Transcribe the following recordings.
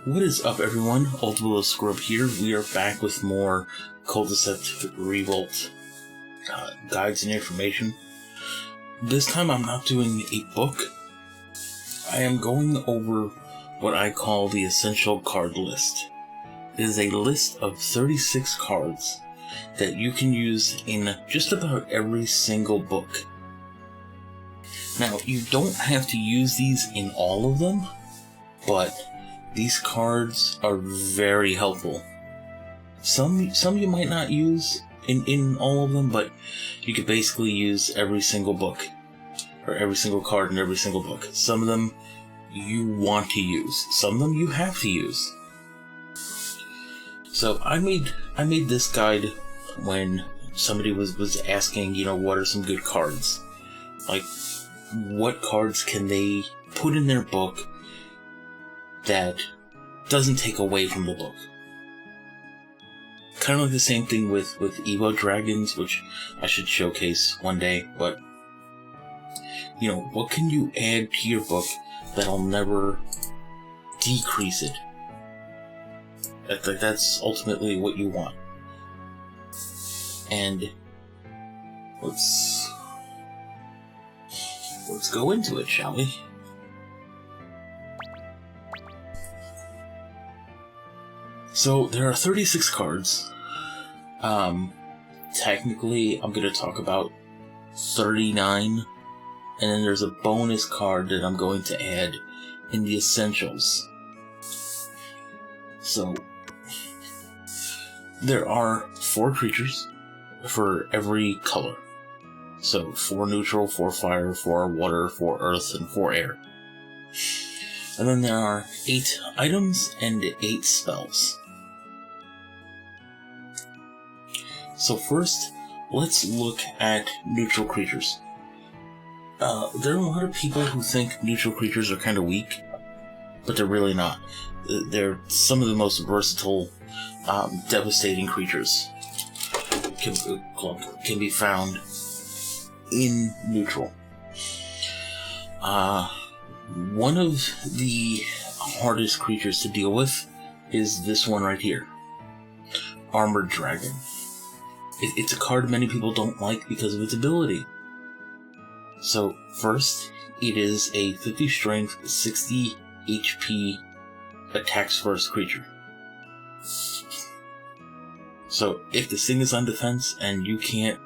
What is up, everyone? Ultimate Scrub here. We are back with more Culdceptcentral Revolt guides and information. This time I'm not doing a book. I am going over what I call the essential card list. It is a list of 36 cards that you can use in just about every single book. Now, you don't have to use these in all of them, but these cards are very helpful. Some you might not use in all of them, but you could basically use every single book, or every single card in every single book. Some of them you want to use, some of them you have to use. So I made this guide when somebody was asking, what are some good cards? Like, what cards can they put in their book that doesn't take away from the book? Kind of like the same thing with Evo Dragons, which I should showcase one day, but what can you add to your book that'll never decrease it? That's ultimately what you want. And let's go into it, shall we? So there are 36 cards. Technically, I'm going to talk about 39, and then there's a bonus card that I'm going to add in the essentials. So there are 4 creatures for every color. So 4 neutral, 4 fire, 4 water, 4 earth, and 4 air. And then there are 8 items and 8 spells. So first, let's look at neutral creatures. There are a lot of people who think neutral creatures are kind of weak, but they're really not. They're some of the most versatile, devastating creatures can be found in neutral. One of the hardest creatures to deal with is this one right here, Armored Dragon. It's a card many people don't like because of its ability. So first, it is a 50 strength, 60 HP attacks first creature. So if this thing is on defense and you can't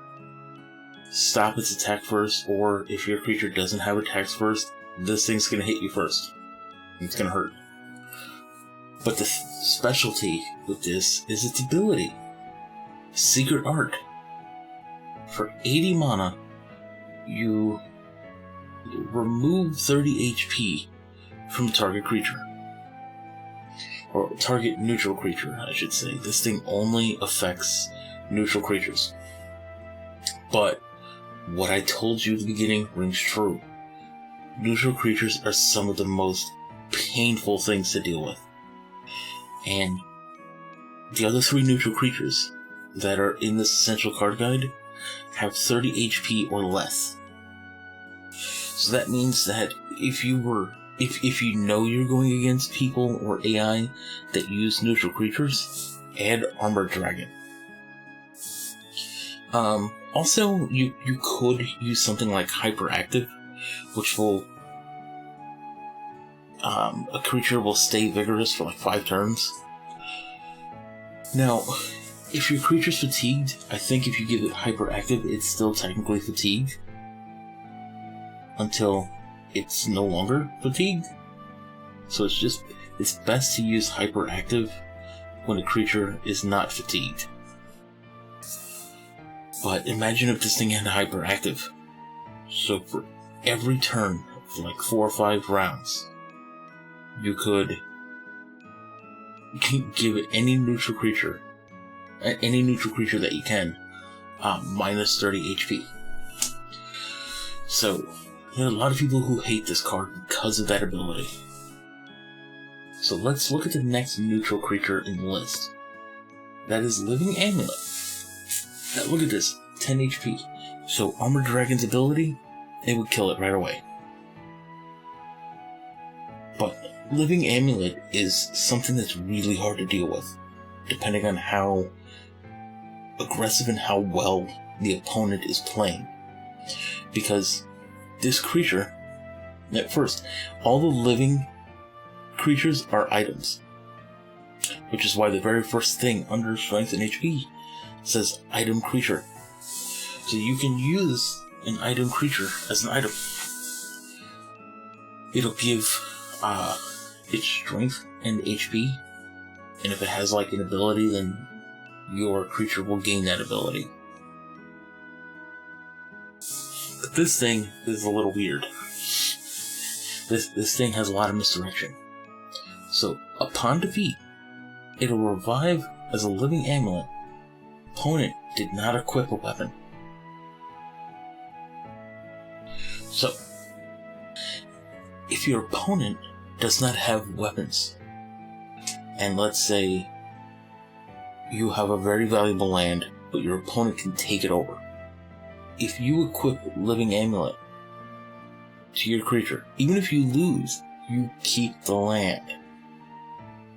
stop its attack first, or if your creature doesn't have attacks first, this thing's gonna hit you first. It's gonna hurt. But the specialty with this is its ability. Secret Art. For 80 mana, you remove 30 HP from target creature. Or target neutral creature, I should say. This thing only affects neutral creatures. But what I told you at the beginning rings true. Neutral creatures are some of the most painful things to deal with. And the other 3 neutral creatures that are in this essential card guide have 30 HP or less. So that means that if you know you're going against people or AI that use neutral creatures, add Armored Dragon. Also, you could use something like Hyperactive, which will a creature will stay vigorous for like 5 turns. Now, if your creature's fatigued, I think if you give it Hyperactive, it's still technically fatigued until it's no longer fatigued. So it's best to use Hyperactive when a creature is not fatigued. But imagine if this thing had Hyperactive. So for every turn, for like 4 or 5 rounds, you could give it any neutral creature that you can, minus 30 HP. So, there are a lot of people who hate this card because of that ability. So let's look at the next neutral creature in the list. That is Living Amulet. Now look at this, 10 HP. So Armored Dragon's ability, it would kill it right away. But Living Amulet is something that's really hard to deal with, depending on how aggressive and how well the opponent is playing. Because this creature, at first, all the living creatures are items, which is why the very first thing under strength and HP says item creature. So you can use an item creature as an item. It'll give its strength and HP, and if it has like an ability, then your creature will gain that ability. But this thing is a little weird. This thing has a lot of misdirection. So, upon defeat, it'll revive as a living amulet. Opponent did not equip a weapon. So, if your opponent does not have weapons, and let's say you have a very valuable land, but your opponent can take it over. If you equip Living Amulet to your creature, even if you lose, you keep the land.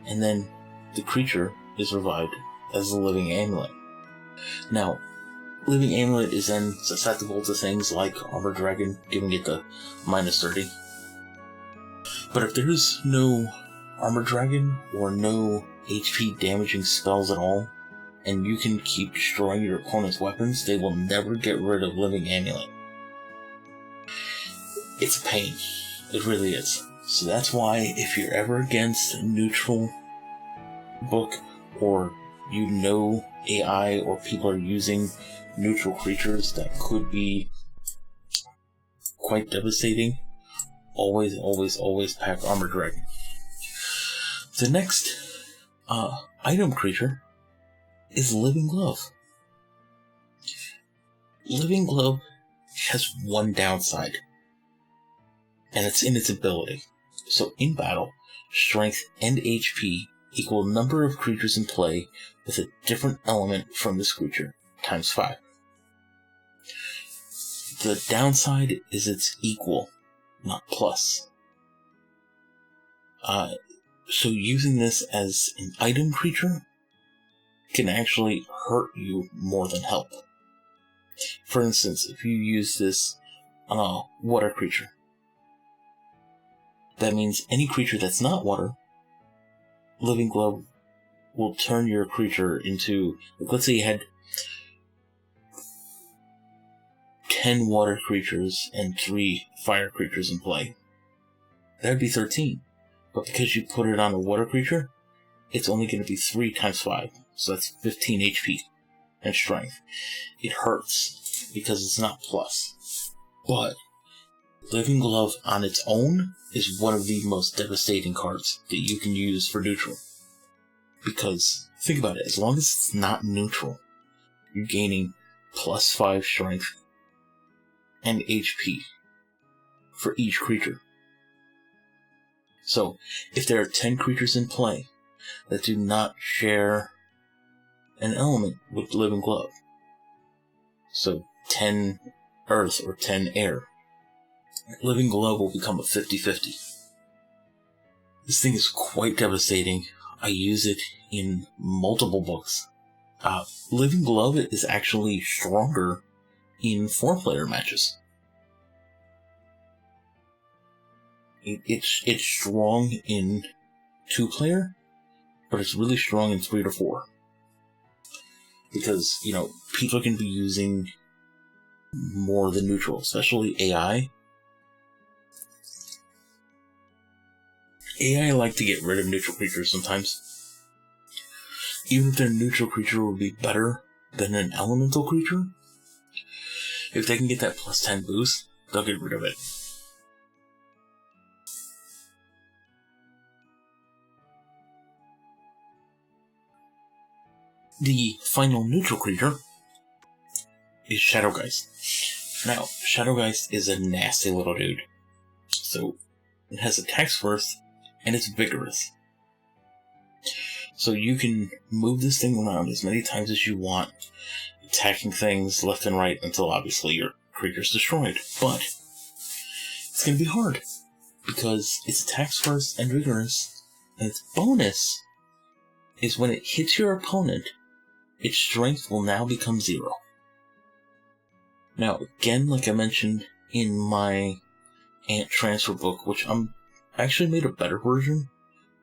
And then the creature is revived as a Living Amulet. Now, Living Amulet is then susceptible to things like Armor Dragon, giving it the -30. But if there's no Armor Dragon or no HP damaging spells at all, and you can keep destroying your opponent's weapons, they will never get rid of Living Amulet. It's a pain. It really is. So that's why if you're ever against a neutral book, or you know AI or people are using neutral creatures that could be quite devastating, always, always, always pack Armor Dragon. The next item creature is Living Glove. Living Glove has one downside, and it's in its ability. So in battle, strength and HP equal number of creatures in play with a different element from this creature, times 5. The downside is it's equal, not plus. So using this as an item creature can actually hurt you more than help. For instance, if you use this on a water creature, that means any creature that's not water, Living Glove will turn your creature into, like, let's say you had 10 water creatures and 3 fire creatures in play. That would be 13. But because you put it on a water creature, it's only going to be 3 times 5. So that's 15 HP and strength. It hurts because it's not plus. But Living Glove on its own is one of the most devastating cards that you can use for neutral. Because, think about it, as long as it's not neutral, you're gaining plus 5 strength and HP for each creature. So, if there are 10 creatures in play that do not share an element with Living Glove, so 10 earth or 10 air, Living Glove will become a 50-50. This thing is quite devastating. I use it in multiple books. Living Glove is actually stronger in 4-player matches. It's strong in 2-player, but it's really strong in 3 to 4. Because, people are going to be using more than neutral, especially AI. AI like to get rid of neutral creatures sometimes. Even if their neutral creature would be better than an elemental creature, if they can get that plus 10 boost, they'll get rid of it. The final neutral creature is Shadowgeist. Now, Shadowgeist is a nasty little dude. So, it has attacks first, and it's vigorous. So you can move this thing around as many times as you want, attacking things left and right until obviously your creature's destroyed. But it's going to be hard. because its attacks first and vigorous, and its bonus is when it hits your opponent, its strength will now become 0. Now, again, like I mentioned in my Ant transfer book, which I actually made a better version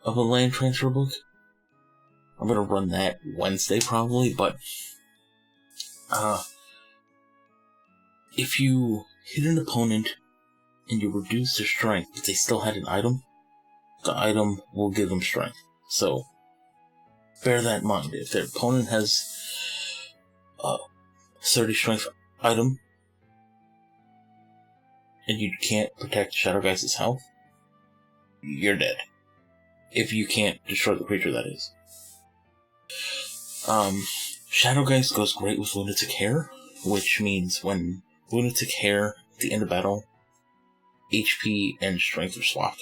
of a land transfer book. I'm gonna run that Wednesday probably, but if you hit an opponent and you reduce their strength, but they still had an item, the item will give them strength. So bear that in mind. If their opponent has a 30 strength item and you can't protect Shadowgeist's health, you're dead. If you can't destroy the creature, that is. Shadowgeist goes great with Lunatic Hair, which means when Lunatic Hair at the end of battle, HP and strength are swapped.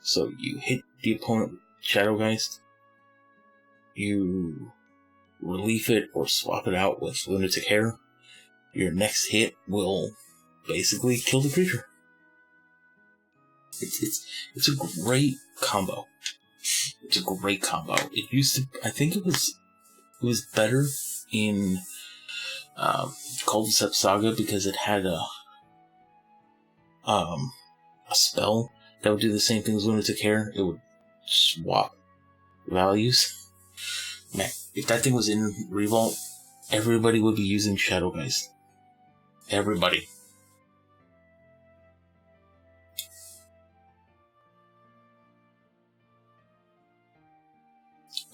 So you hit the opponent with Shadowgeist, you relief it or swap it out with Lunatic Hair, your next hit will basically kill the creature. It's a great combo. It's a great combo. It used to, I think it was better in Culdcept Saga because it had a spell that would do the same thing as Lunatic Hair. It would swap values. Man, if that thing was in Revolt, everybody would be using Shadowgeist. Everybody.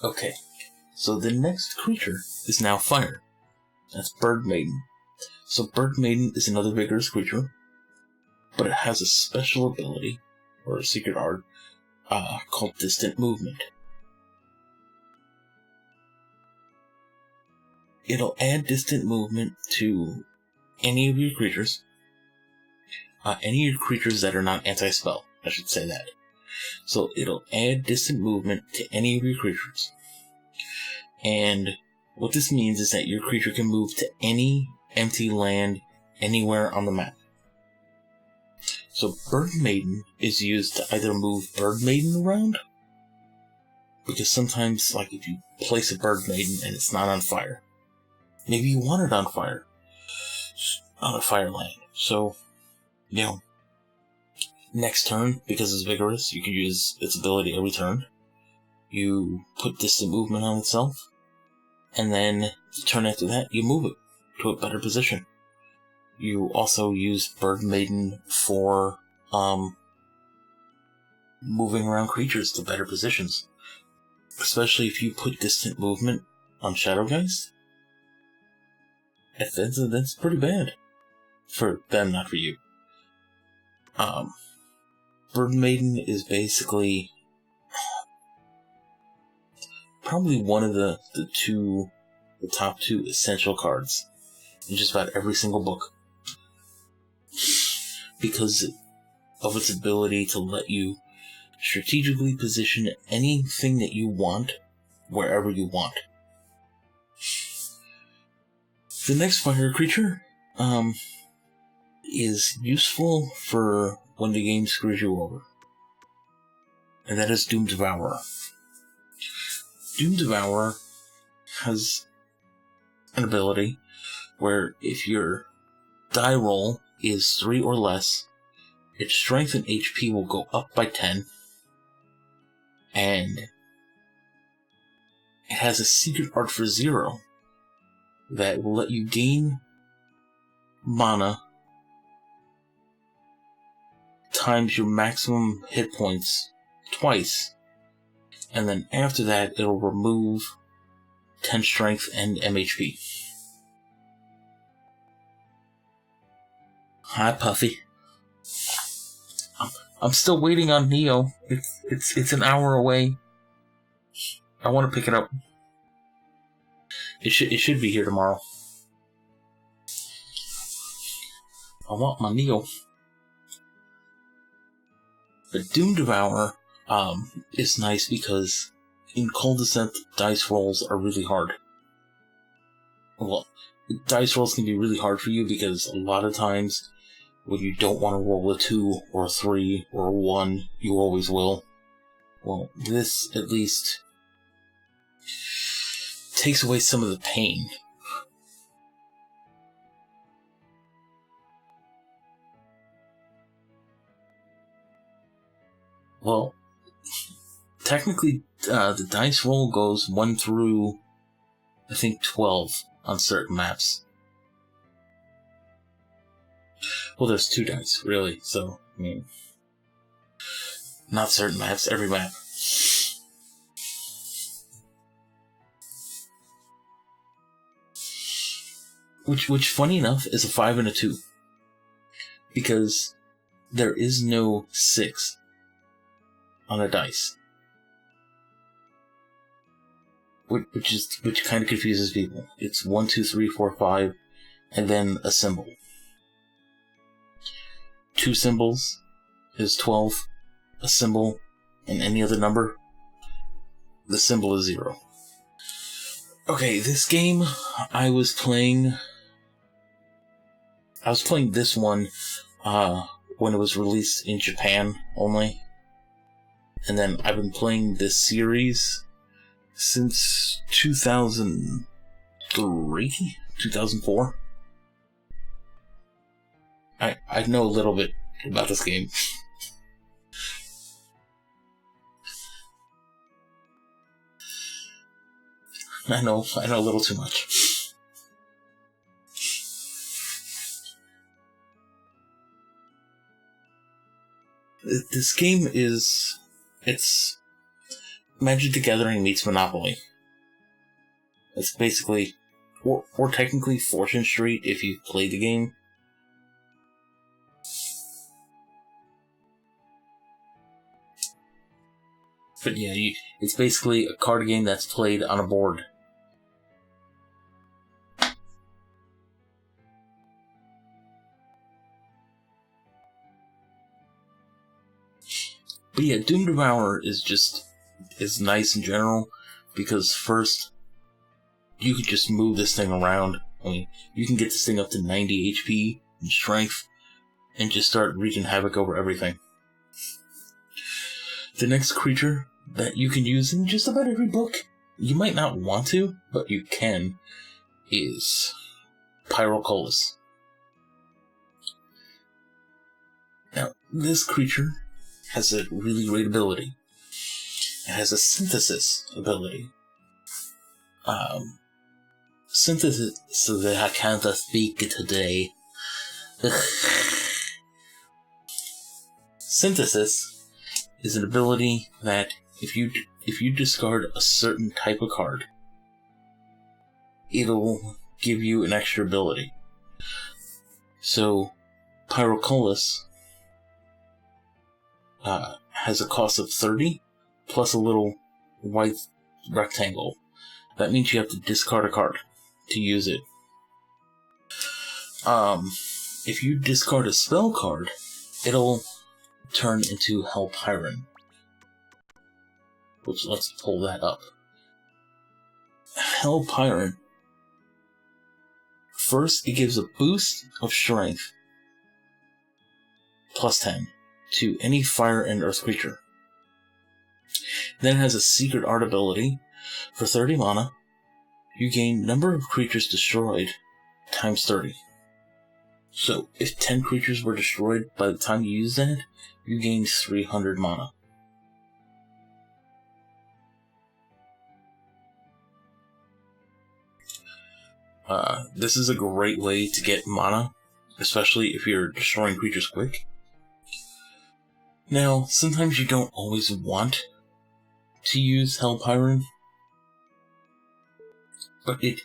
Okay, so the next creature is now fire. That's Bird Maiden. So Bird Maiden is another vigorous creature, but it has a special ability, or a secret art, called Distant Movement. It'll add Distant Movement to any of your creatures. Any of your creatures that are not anti-spell, I should say that. So it'll add Distant Movement to any of your creatures. And what this means is that your creature can move to any empty land anywhere on the map. So Bird Maiden is used to either move Bird Maiden around, because sometimes, like, if you place a Bird Maiden and it's not on fire, maybe you want it on fire, on a fire land. So, you know, next turn, because it's vigorous, you can use its ability every turn. You put Distant Movement on itself, and then the turn after that, you move it to a better position. You also use Bird Maiden for moving around creatures to better positions. Especially if you put Distant Movement on Shadowgeist. That's pretty bad. For them, not for you. Bird Maiden is basically probably one of the top two essential cards in just about every single book, because of its ability to let you strategically position anything that you want wherever you want. The next fire creature is useful for when the game screws you over, and that is Doom Devourer. Doom Devourer has an ability where if your die roll is 3 or less, its strength and HP will go up by 10, and it has a secret art for 0 that will let you gain mana times your maximum hit points twice, and then after that it'll remove 10 strength and MHP. Hi, Puffy. I'm still waiting on Neo. It's an hour away. I want to pick it up. It should be here tomorrow. I want my Neo. But Doom Devourer is nice because in Culdceptcentral, dice rolls are really hard. Well, dice rolls can be really hard for you because a lot of times when you don't want to roll a 2 or a 3 or a 1, you always will. Well, this at least takes away some of the pain. Well, technically, the dice roll goes 1 through, I think, 12 on certain maps. Well, there's 2 dice, really, so, I mean, not certain maps, every map. Which, funny enough, is a 5 and a 2. Because there is no 6 on a dice. Which kind of confuses people. It's 1, 2, 3, 4, 5, and then a symbol. 2 symbols is 12, a symbol, and any other number, the symbol is 0. Okay, this game, I was playing this one when it was released in Japan only. And then I've been playing this series since 2003? 2004? I know a little bit about this game. I know a little too much. This game it's Magic the Gathering meets Monopoly. It's basically, or technically Fortune Street if you play the game. But yeah, it's basically a card game that's played on a board. But yeah, Doom Devourer is nice in general, because first, you can just move this thing around. I mean, you can get this thing up to 90 HP and strength, and just start wreaking havoc over everything. The next creature that you can use in just about every book, you might not want to, but you can, is Pyroculus. Now, this creature has a really great ability. It has a synthesis ability. Synthesis, so that I can't speak today. Synthesis is an ability that if you discard a certain type of card, it'll give you an extra ability. So, Pyroculus has a cost of 30, plus a little white rectangle. That means you have to discard a card to use it. If you discard a spell card, it'll turn into Hellpyron. Which, let's pull that up. Hellpyron. First, it gives a boost of strength, plus 10, to any fire and earth creature. Then it has a secret art ability. For 30 mana, you gain number of creatures destroyed times 30. So, if 10 creatures were destroyed by the time you use that, you gain 300 mana. This is a great way to get mana, especially if you're destroying creatures quick. Now, sometimes you don't always want to use Hellpyron, but it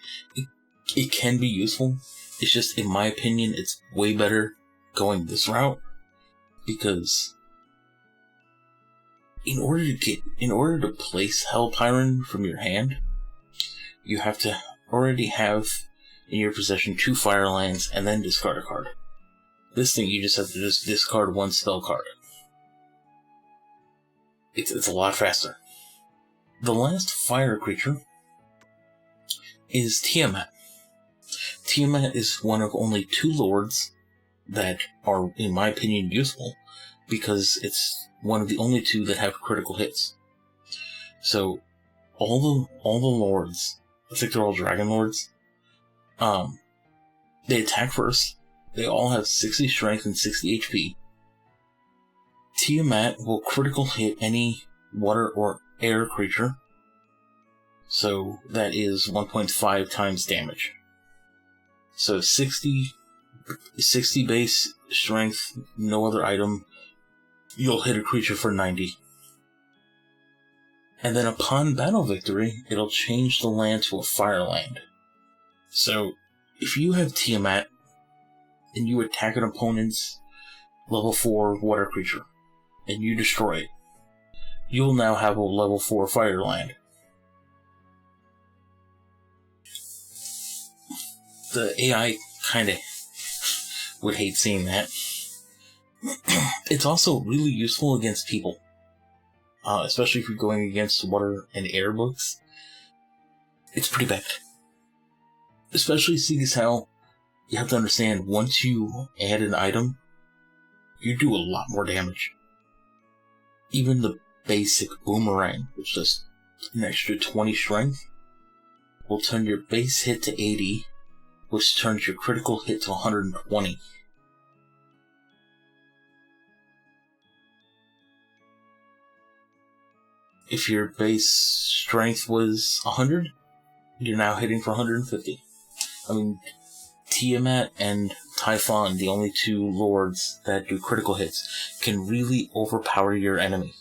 can be useful. It's just, in my opinion, it's way better going this route, because in order to place Hellpyron from your hand, you have to already have in your possession 2 Firelands and then discard a card. This thing, you just have to discard 1 spell card. It's a lot faster. The last fire creature is Tiamat. Tiamat is one of only 2 lords that are, in my opinion, useful, because it's one of the only two that have critical hits. So, all the lords, I think they're all dragon lords, they attack first. They all have 60 strength and 60 HP. Tiamat will critical hit any water or air creature. So that is 1.5 times damage. So 60 base strength, no other item, you'll hit a creature for 90. And then upon battle victory, it'll change the land to a fire land. So if you have Tiamat and you attack an opponent's level 4 water creature and you destroy it, you'll now have a level 4 fire land. The AI kinda would hate seeing that. It's also really useful against people. Especially if you're going against water and air books. It's pretty bad. Especially seeing as how you have to understand, once you add an item, you do a lot more damage. Even the basic boomerang, which does an extra 20 strength, will turn your base hit to 80, which turns your critical hit to 120. If your base strength was 100, you're now hitting for 150. I mean, Tiamat and Typhon, the only two lords that do critical hits, can really overpower your enemy.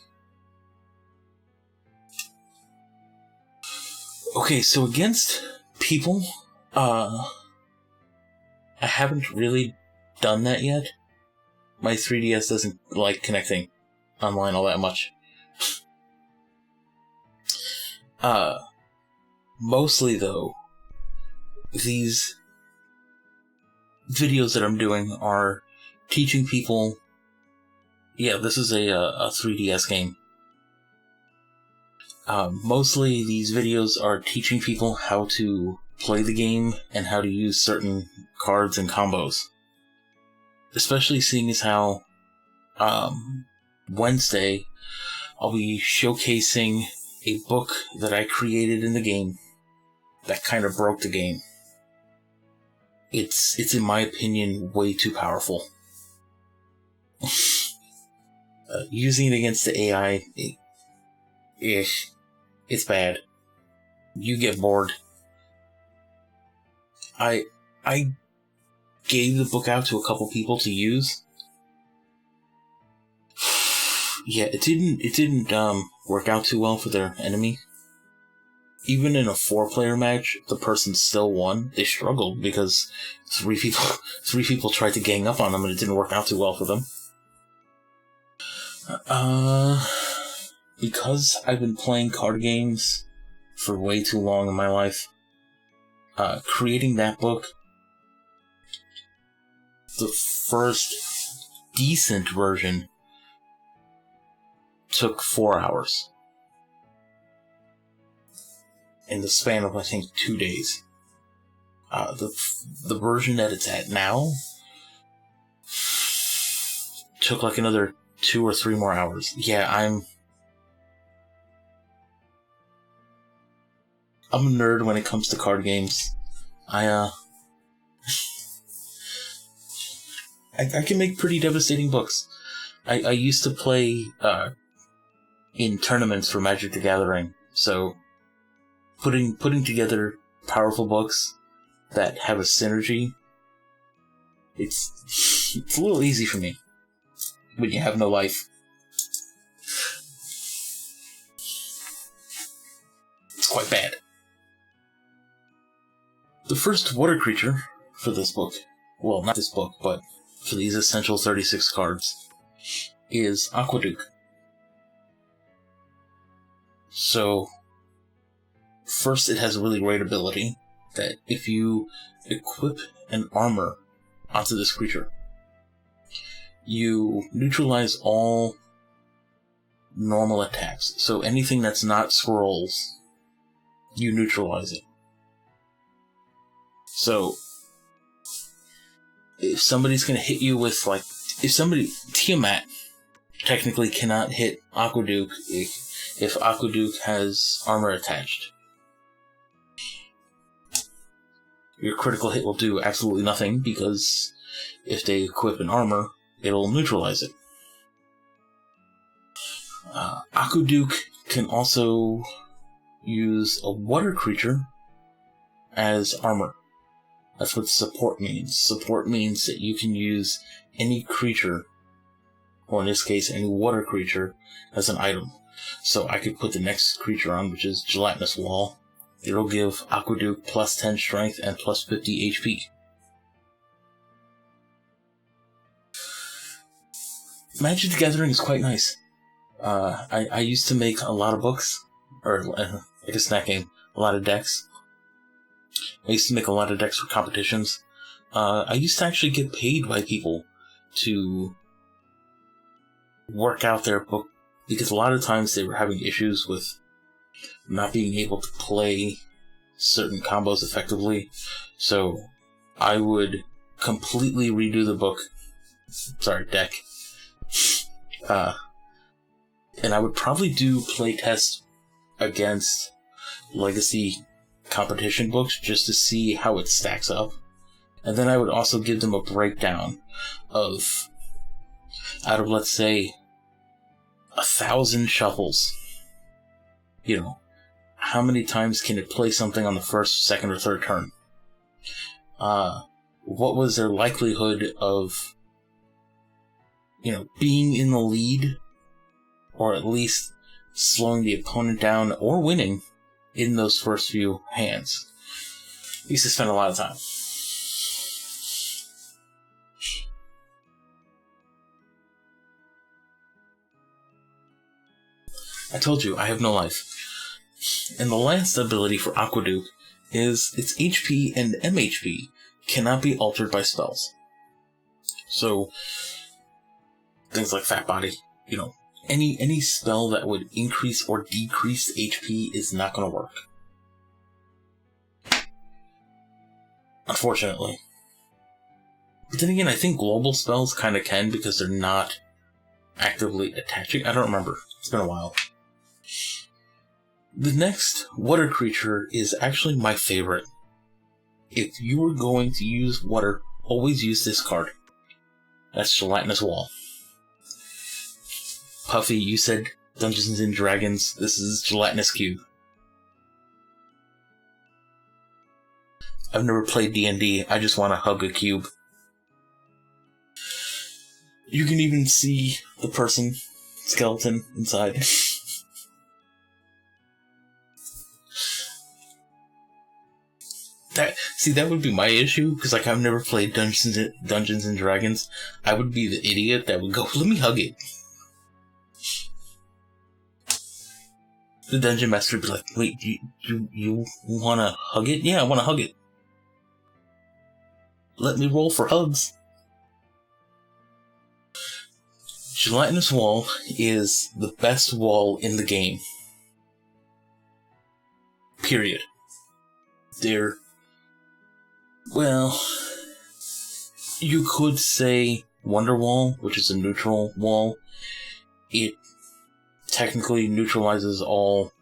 Okay, so against people, I haven't really done that yet. My 3DS doesn't like connecting online all that much. Mostly though, these videos that I'm doing are teaching people. Yeah, this is a 3DS game. Mostly these videos are teaching people how to play the game and how to use certain cards and combos. Especially seeing as how Wednesday I'll be showcasing a book that I created in the game that kind of broke the game. It's in my opinion way too powerful. Using it against the AI, it's bad. You get bored. I gave the book out to a couple people to use. Yeah, it didn't work out too well for their enemy. Even in a 4-player match, the person still won. They struggled because three people tried to gang up on them and it didn't work out too well for them. Because I've been playing card games for way too long in my life, creating that book, the first decent version, took 4 hours. In the span of, I think, 2 days. The version that it's at now took like another 2 or 3 more hours. Yeah, I'm a nerd when it comes to card games. I can make pretty devastating books. I used to play in tournaments for Magic the Gathering, so putting together powerful books that have a synergy, it's a little easy for me when you have no life. It's quite bad. The first water creature for this book, well, not this book, but for these essential 36 cards, is Aqueduct. So, first, it has a really great ability that if you equip an armor onto this creature, you neutralize all normal attacks. So anything that's not scrolls, you neutralize it. So, if somebody's going to hit you with, like, Tiamat technically cannot hit Aqueduct if Aqueduct has armor attached. Your critical hit will do absolutely nothing, because if they equip an armor, it'll neutralize it. Aqueduct can also use a water creature as armor. That's what support means. Support means that you can use any creature, or in this case, any water creature, as an item. So I could put the next creature on, which is Gelatinous Wall. It'll give Aqueduct plus 10 strength and plus 50 HP. Magic the Gathering is quite nice. I used to make a lot of books, or like a snack game, a lot of decks. I used to make a lot of decks for competitions. I used to actually get paid by people to work out their book, because a lot of times they were having issues with not being able to play certain combos effectively. So I would completely redo the deck. And I would probably do playtests against legacy competition books just to see how it stacks up. And then I would also give them a breakdown of, out of, let's say, 1,000 shuffles, how many times can it play something on the first, second, or third turn? What was their likelihood of, being in the lead, or at least slowing the opponent down, or winning in those first few hands? I used to spend a lot of time. I told you, I have no life. And the last ability for Aqueduct is its HP and MHP cannot be altered by spells. So, things like Fat Body, any spell that would increase or decrease HP is not going to work. Unfortunately. But then again, I think global spells kind of can, because they're not actively attaching. I don't remember. It's been a while. The next water creature is actually my favorite. If you were going to use water, always use this card. That's Gelatinous Wall. Puffy, you said Dungeons and Dragons. This is Gelatinous Cube. I've never played D&D. I just want to hug a cube. You can even see the person skeleton inside. That would be my issue, because I've never played Dungeons and Dragons. I would be the idiot that would go, let me hug it. The Dungeon Master would be like, wait, you want to hug it? Yeah, I want to hug it. Let me roll for hugs. Gelatinous Wall is the best wall in the game. Period. You could say Wonder Wall, which is a neutral wall. It technically neutralizes all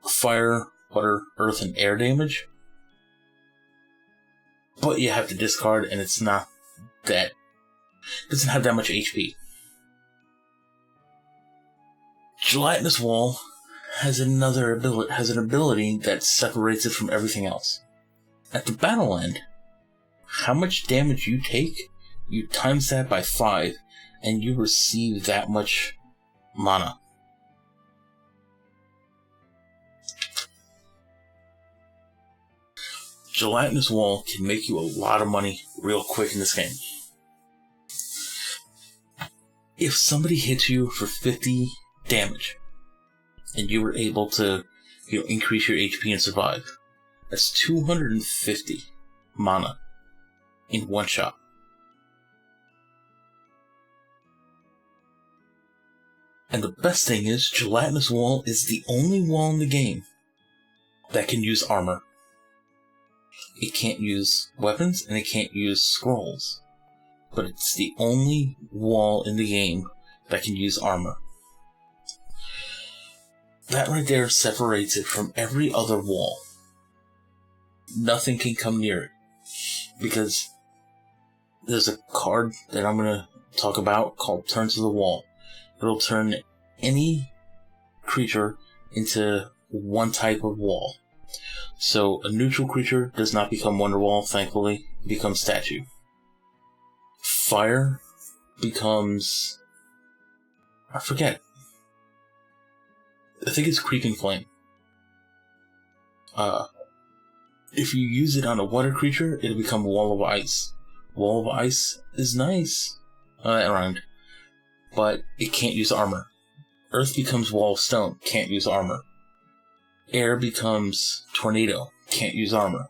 fire, water, earth, and air damage. But you have to discard, and it's not that... It doesn't have that much HP. Gelatinous Wall has an ability that separates it from everything else. At the battle end, how much damage you take, you times that by 5, and you receive that much mana. Gelatinous Wall can make you a lot of money real quick in this game. If somebody hits you for 50 damage, and you were able to, increase your HP and survive, that's 250 mana in one shot. And the best thing is, Gelatinous Wall is the only wall in the game that can use armor. It can't use weapons, and it can't use scrolls. But it's the only wall in the game that can use armor. That right there separates it from every other wall. Nothing can come near it. Because there's a card that I'm going to talk about called Turn to the Wall. It'll turn any creature into one type of wall. So a neutral creature does not become Wonderwall, thankfully. It becomes statue. Fire becomes... I forget. I think it's Creeping Flame. If you use it on a water creature, it'll become Wall of Ice. Wall of Ice is nice. That rhymed. But it can't use armor. Earth becomes Wall of Stone. Can't use armor. Air becomes Tornado. Can't use armor.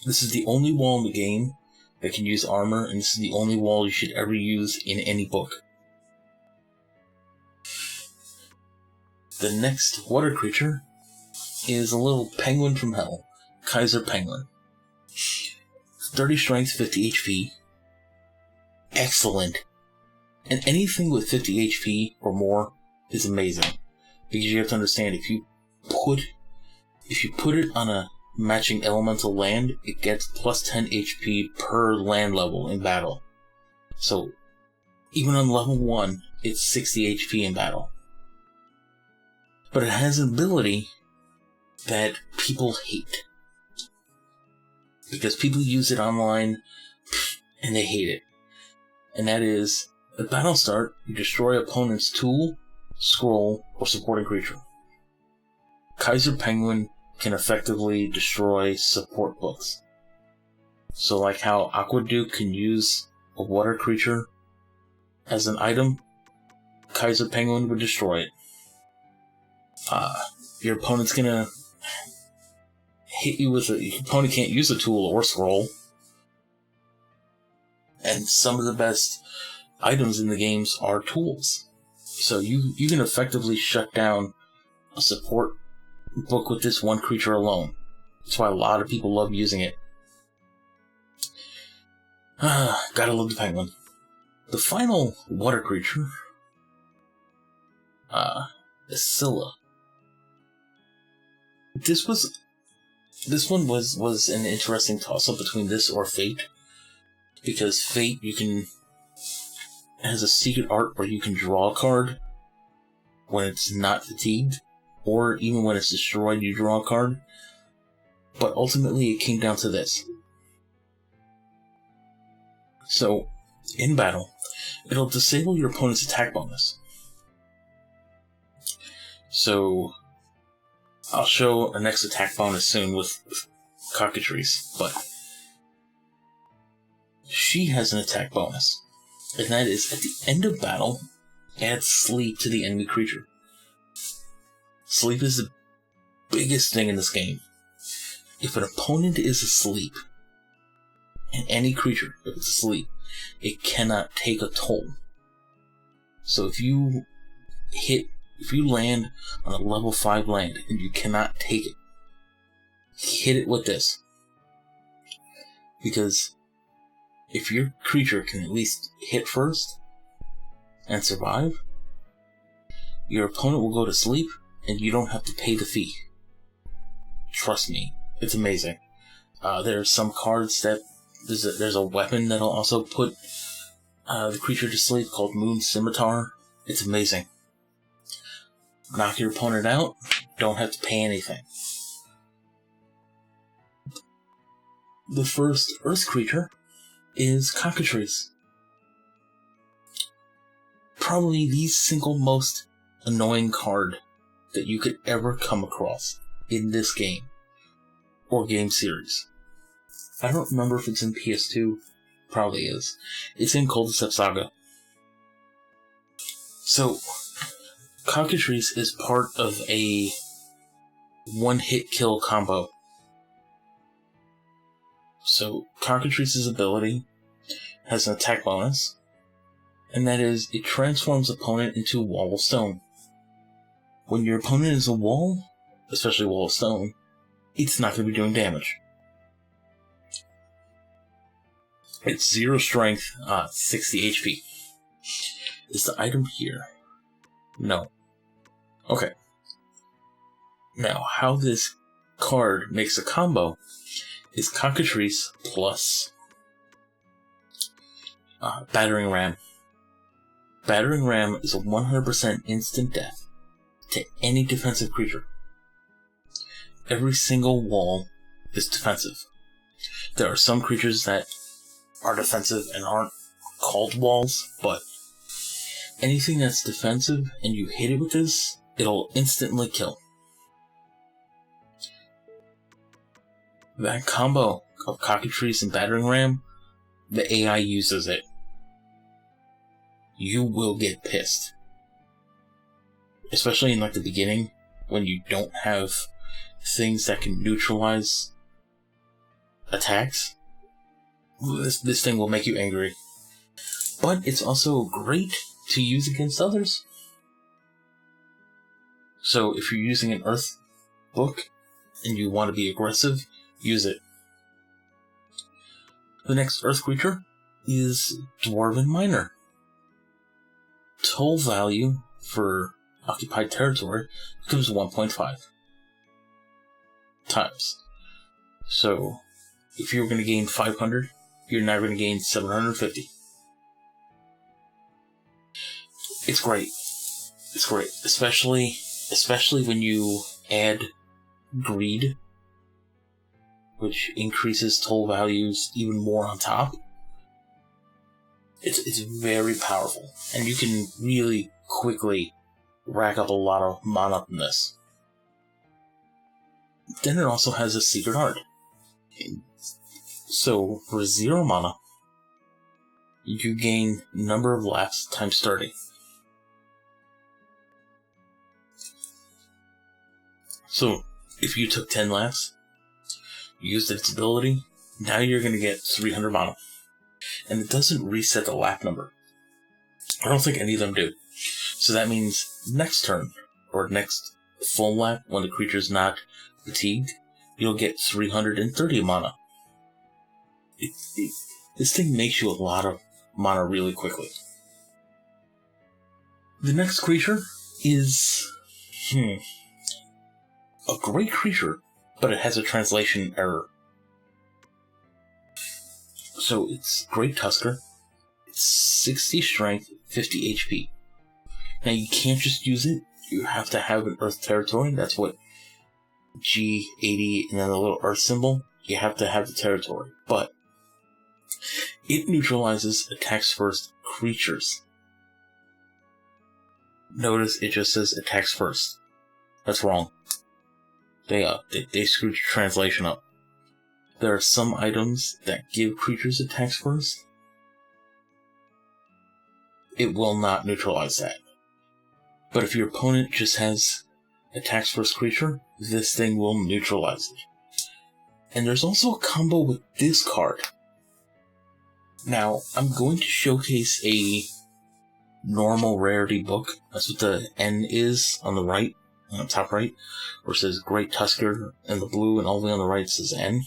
This is the only wall in the game that can use armor, and this is the only wall you should ever use in any book. The next water creature is a little penguin from hell. Kaiser Penguin. 30 strength, 50 HP. Excellent. And anything with 50 HP or more is amazing. Because you have to understand, if you put it on a matching elemental land, it gets plus 10 HP per land level in battle. So, even on level 1, it's 60 HP in battle. But it has an ability that people hate. Because people use it online, and they hate it. And that is, at battle start, you destroy opponent's tool, scroll, or supporting creature. Kaiser Penguin can effectively destroy support books. So like how Aqueduct can use a water creature as an item, Kaiser Penguin would destroy it. Your opponent's gonna hit you with your opponent can't use a tool or scroll. And some of the best items in the games are tools. So you can effectively shut down a support book with this one creature alone. That's why a lot of people love using it. Gotta love the penguin. The final water creature is Scylla. This one was an interesting toss-up between this or Fate. Because Fate, has a secret art where you can draw a card when it's not fatigued, or even when it's destroyed, you draw a card. But ultimately, it came down to this. So, in battle, it'll disable your opponent's attack bonus. So, I'll show a next attack bonus soon with Cockatrice, but she has an attack bonus, and that is at the end of battle, add sleep to the enemy creature. Sleep is the biggest thing in this game. If an opponent is asleep, and any creature, if it's asleep, it cannot take a toll. So if you land on a level 5 land and you cannot take it, hit it with this. Because if your creature can at least hit first and survive, your opponent will go to sleep and you don't have to pay the fee. Trust me, it's amazing. There's some cards that there's a weapon that'll also put the creature to sleep called Moon Scimitar. It's amazing. Knock your opponent out, don't have to pay anything. The first Earth creature is Cockatrice. Probably the single most annoying card that you could ever come across in this game or game series. I don't remember if it's in PS2. Probably is. It's in Culdceptcentral Saga. So, Cockatrice is part of a one-hit kill combo. So, Cockatrice's ability has an attack bonus, and that is, it transforms opponent into a wall of stone. When your opponent is a wall, especially a wall of stone, it's not going to be doing damage. It's 0 strength, 60 HP. Is the item here? No. Okay. Now, how this card makes a combo is Cockatrice plus Battering Ram. Battering Ram is a 100% instant death to any defensive creature. Every single wall is defensive. There are some creatures that are defensive and aren't called walls, but anything that's defensive and you hit it with this, it'll instantly kill. That combo of Cockatrice and Battering Ram, the AI uses it. You will get pissed. Especially in like the beginning, when you don't have things that can neutralize attacks. This thing will make you angry. But it's also great to use against others. So if you're using an Earth book and you want to be aggressive, use it. The next Earth creature is Dwarven Miner. Toll value for occupied territory becomes 1.5 times. So if you're going to gain 500, you're now going to gain 750. It's great. It's great. Especially when you add greed, which increases toll values even more on top. It's very powerful, and you can really quickly rack up a lot of mana from this. Then it also has a secret art. So for 0 mana, you gain number of laps times 30. So if you took 10 laps, used its ability, now you're going to get 300 mana. And it doesn't reset the lap number. I don't think any of them do. So that means next turn, or next full lap, when the creature's not fatigued, you'll get 330 mana. This thing makes you a lot of mana really quickly. The next creature is a great creature, but it has a translation error. So it's Great Tusker. It's 60 strength, 50 HP. Now you can't just use it. You have to have an Earth territory. That's what G80 and then the little Earth symbol. You have to have the territory. But it neutralizes attacks first creatures. Notice it just says attacks first. That's wrong. They screwed your translation up. There are some items that give creatures attacks first. It will not neutralize that. But if your opponent just has attacks first creature, this thing will neutralize it. And there's also a combo with this card. Now, I'm going to showcase a normal rarity book. That's what the N is on the right, on the top right, where it says Great Tusker in the blue, and all the way on the right says N.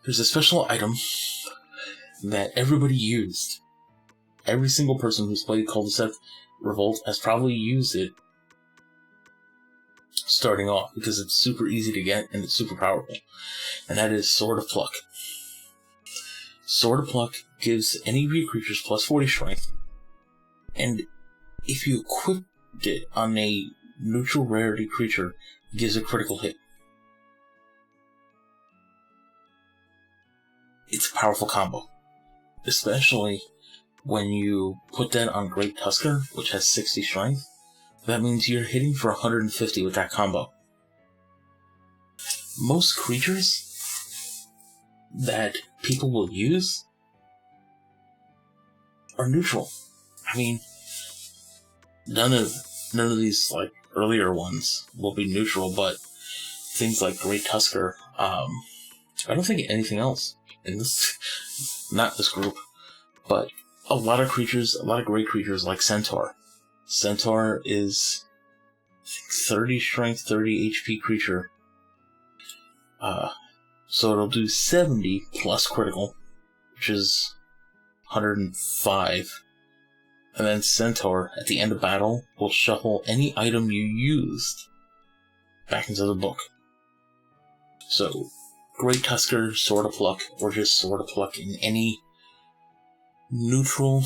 There's a special item that everybody used. Every single person who's played Culdcept Revolt has probably used it starting off, because it's super easy to get and it's super powerful. And that is Sword of Pluck. Sword of Pluck gives any of your creatures plus 40 strength, and if you equip it on a neutral rarity creature, it gives a critical hit. It's a powerful combo, especially when you put that on Great Tusker, which has 60 strength. That means you're hitting for 150 with that combo. Most creatures that people will use are neutral. I mean, none of these like earlier ones will be neutral, but things like Great Tusker, I don't think anything else in this, not this group, but a lot of creatures, a lot of great creatures like Centaur. Centaur is 30 strength, 30 HP creature. So it'll do 70 plus critical, which is 105. And then Centaur, at the end of battle, will shuffle any item you used back into the book. So, Great Tusker, Sword of Pluck, or just Sword of Pluck in any neutral,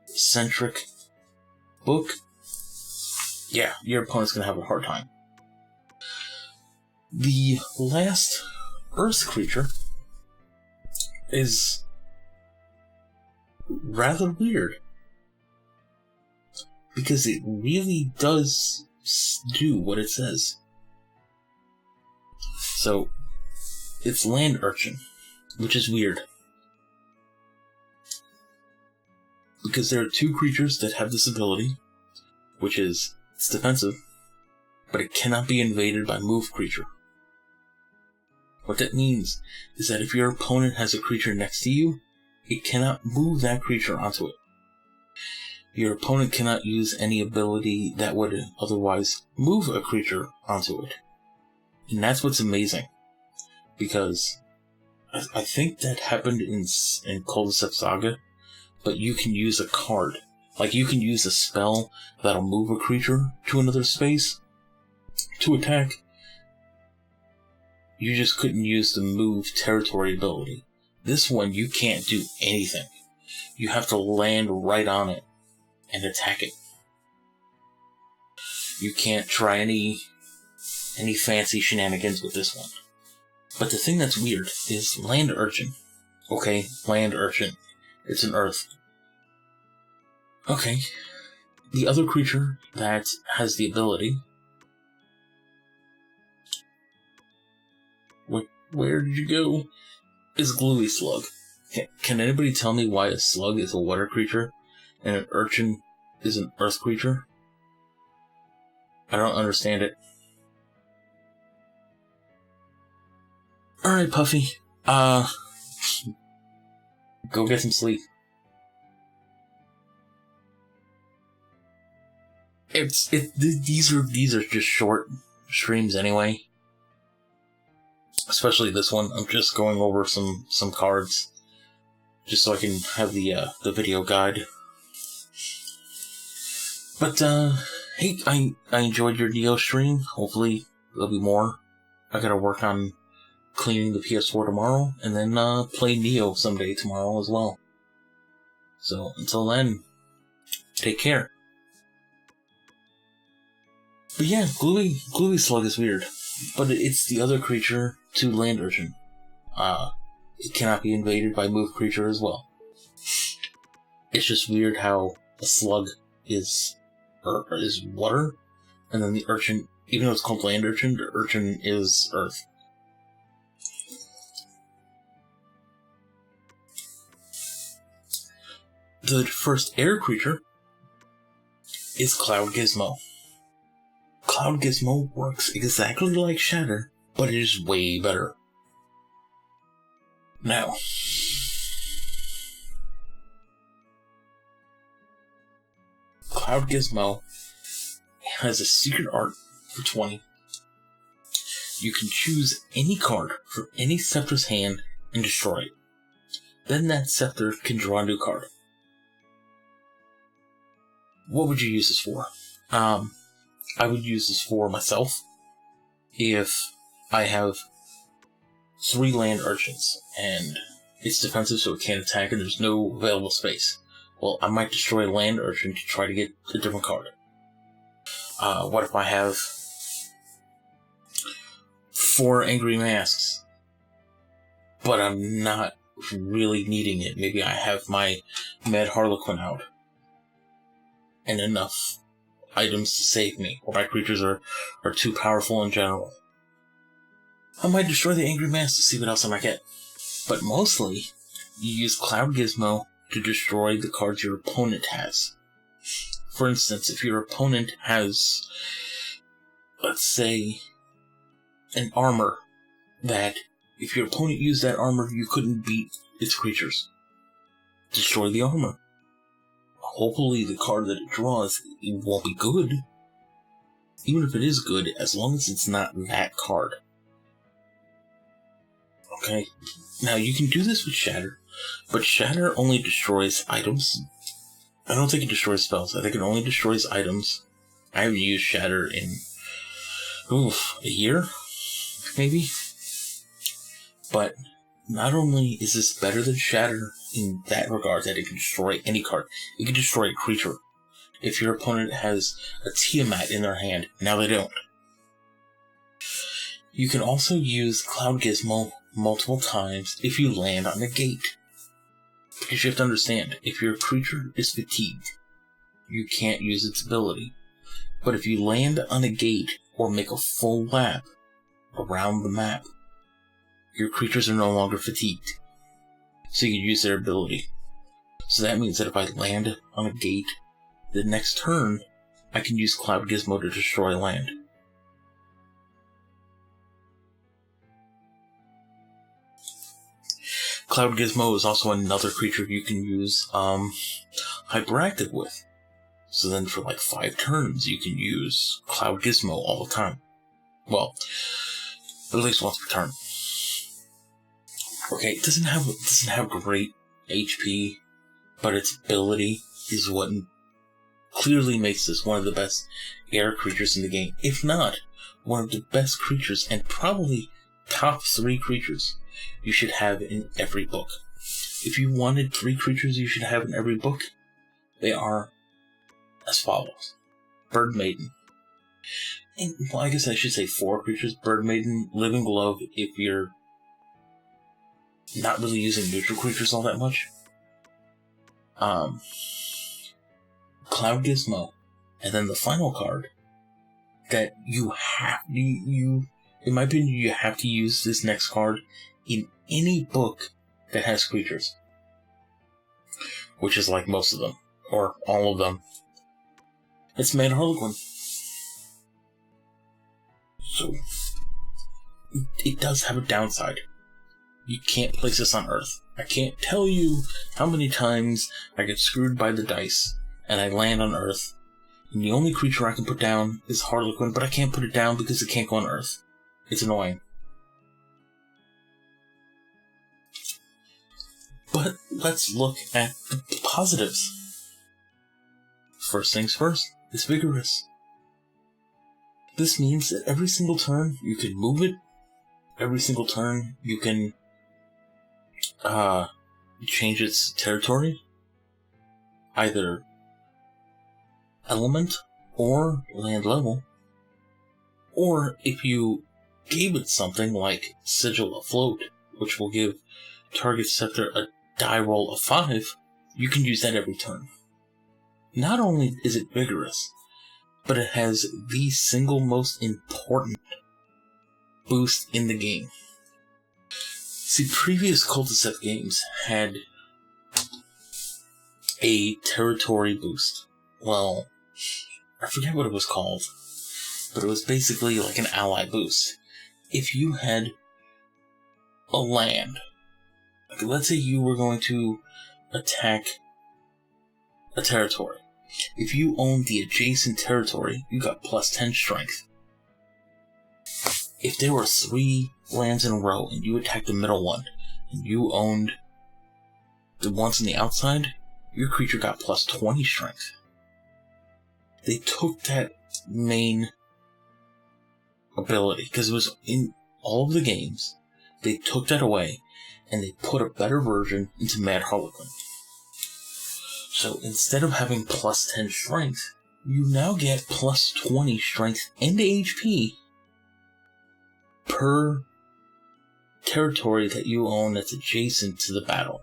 centric book, yeah, your opponent's gonna have a hard time. The last Earth creature is rather weird, because it really does do what it says. So, it's Land Urchin, which is weird, because there are two creatures that have this ability, which is, it's defensive, but it cannot be invaded by move creature. What that means is that if your opponent has a creature next to you, it cannot move that creature onto it. Your opponent cannot use any ability that would otherwise move a creature onto it. And that's what's amazing, because I think that happened in Culdcept Saga, but you can use a card. Like, you can use a spell that'll move a creature to another space to attack. You just couldn't use the move territory ability. This one, you can't do anything. You have to land right on it and attack it. You can't try any fancy shenanigans with this one. But the thing that's weird is Land Urchin. Okay, Land Urchin. It's an Earth. Okay. The other creature that has the ability... Where did you go? Is Gluey Slug. Can anybody tell me why a slug is a water creature and an urchin is an earth creature? I don't understand it. Alright, Puffy. Go get some sleep. These are just short streams anyway. Especially this one. I'm just going over some cards, just so I can have the video guide. But hey, I enjoyed your Neo stream. Hopefully there'll be more. I gotta work on cleaning the PS4 tomorrow, and then play Neo someday tomorrow as well. So until then, take care. But yeah, Gluey Slug is weird, but it's the other creature to Land Urchin. It cannot be invaded by move creature as well. It's just weird how a slug is water, and then the urchin, even though it's called Land Urchin, the urchin is earth. The first air creature is Cloud Gizmo. Cloud Gizmo works exactly like Shatter, but it is way better. Now, Cloud Gizmo has a secret art for 20. You can choose any card from any scepter's hand and destroy it. Then that scepter can draw a new card. What would you use this for? I would use this for myself if I have 3 Land Urchins and it's defensive so it can't attack and there's no available space. Well, I might destroy a Land Urchin to try to get a different card. What if I have 4 Angry Masks, but I'm not really needing it? Maybe I have my Mad Harlequin out and enough items to save me, or my creatures are too powerful in general. I might destroy the Angry Mask to see what else I might get. But mostly, you use Cloud Gizmo to destroy the cards your opponent has. For instance, if your opponent has, let's say, an armor that, if your opponent used that armor, you couldn't beat its creatures. Destroy the armor. Hopefully the card that it draws, it won't be good. Even if it is good, as long as it's not that card. Okay? Now, you can do this with Shatter, but Shatter only destroys items. I don't think it destroys spells. I think it only destroys items. I haven't used Shatter in, a year? Maybe? But not only is this better than Shatter in that regard, that it can destroy any card, it can destroy a creature. If your opponent has a Tiamat in their hand, now they don't. You can also use Cloud Gizmo multiple times if you land on a gate. Because you have to understand, if your creature is fatigued, you can't use its ability. But if you land on a gate or make a full lap around the map, your creatures are no longer fatigued. So you can use their ability. So that means that if I land on a gate, the next turn, I can use Cloud Gizmo to destroy land. Cloud Gizmo is also another creature you can use Hyperactive with. So then for like 5 turns, you can use Cloud Gizmo all the time. Well, at least once per turn. Okay, it doesn't have great HP, but its ability is what clearly makes this one of the best air creatures in the game. If not, one of the best creatures, and probably top 3 creatures you should have in every book. If you wanted 3 creatures you should have in every book, they are as follows. Bird Maiden. And, well, I guess I should say 4 creatures. Bird Maiden, Living Glove, if you're not really using neutral creatures all that much. Cloud Gizmo. And then the final card that you have, in my opinion, you have to use this next card in any book that has creatures. Which is like most of them, or all of them. It's Mad Harlequin. So, it does have a downside. You can't place this on Earth. I can't tell you how many times I get screwed by the dice, and I land on Earth, and the only creature I can put down is Harlequin, but I can't put it down because it can't go on Earth. It's annoying. But let's look at the positives. First things first, it's vigorous. This means that every single turn you can move it. Every single turn you can change its territory. Either element or land level. Or if you gave it something like Sigil Afloat, which will give target scepter a die roll of 5, you can use that every turn. Not only is it vigorous, but it has the single most important boost in the game. See, previous Culdcept games had a territory boost. Well, I forget what it was called, but it was basically like an ally boost. If you had a land, like let's say you were going to attack a territory. If you owned the adjacent territory, you got plus 10 strength. If there were 3 lands in a row and you attacked the middle one, and you owned the ones on the outside, your creature got plus 20 strength. They took that main ability, because it was in all of the games, they took that away, and they put a better version into Mad Harlequin. So instead of having plus 10 strength, you now get plus 20 strength and HP per territory that you own that's adjacent to the battle.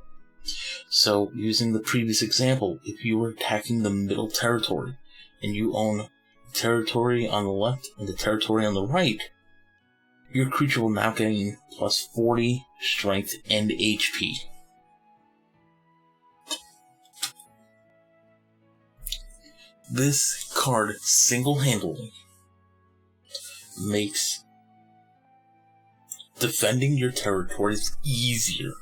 So, using the previous example, if you were attacking the middle territory, and you own the territory on the left and the territory on the right, your creature will now gain plus 40 strength and HP. This card single-handedly makes defending your territories easier.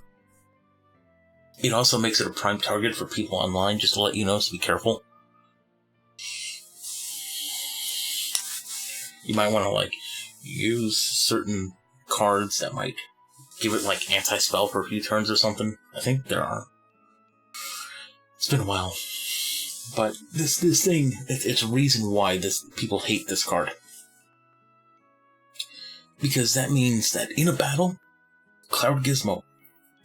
It also makes it a prime target for people online, just to let you know, so be careful. You might want to use certain cards that might give it like anti-spell for a few turns or something. I think there are. It's been a while. But this thing, it's a reason why people hate this card. Because that means that in a battle, Cloud Gizmo,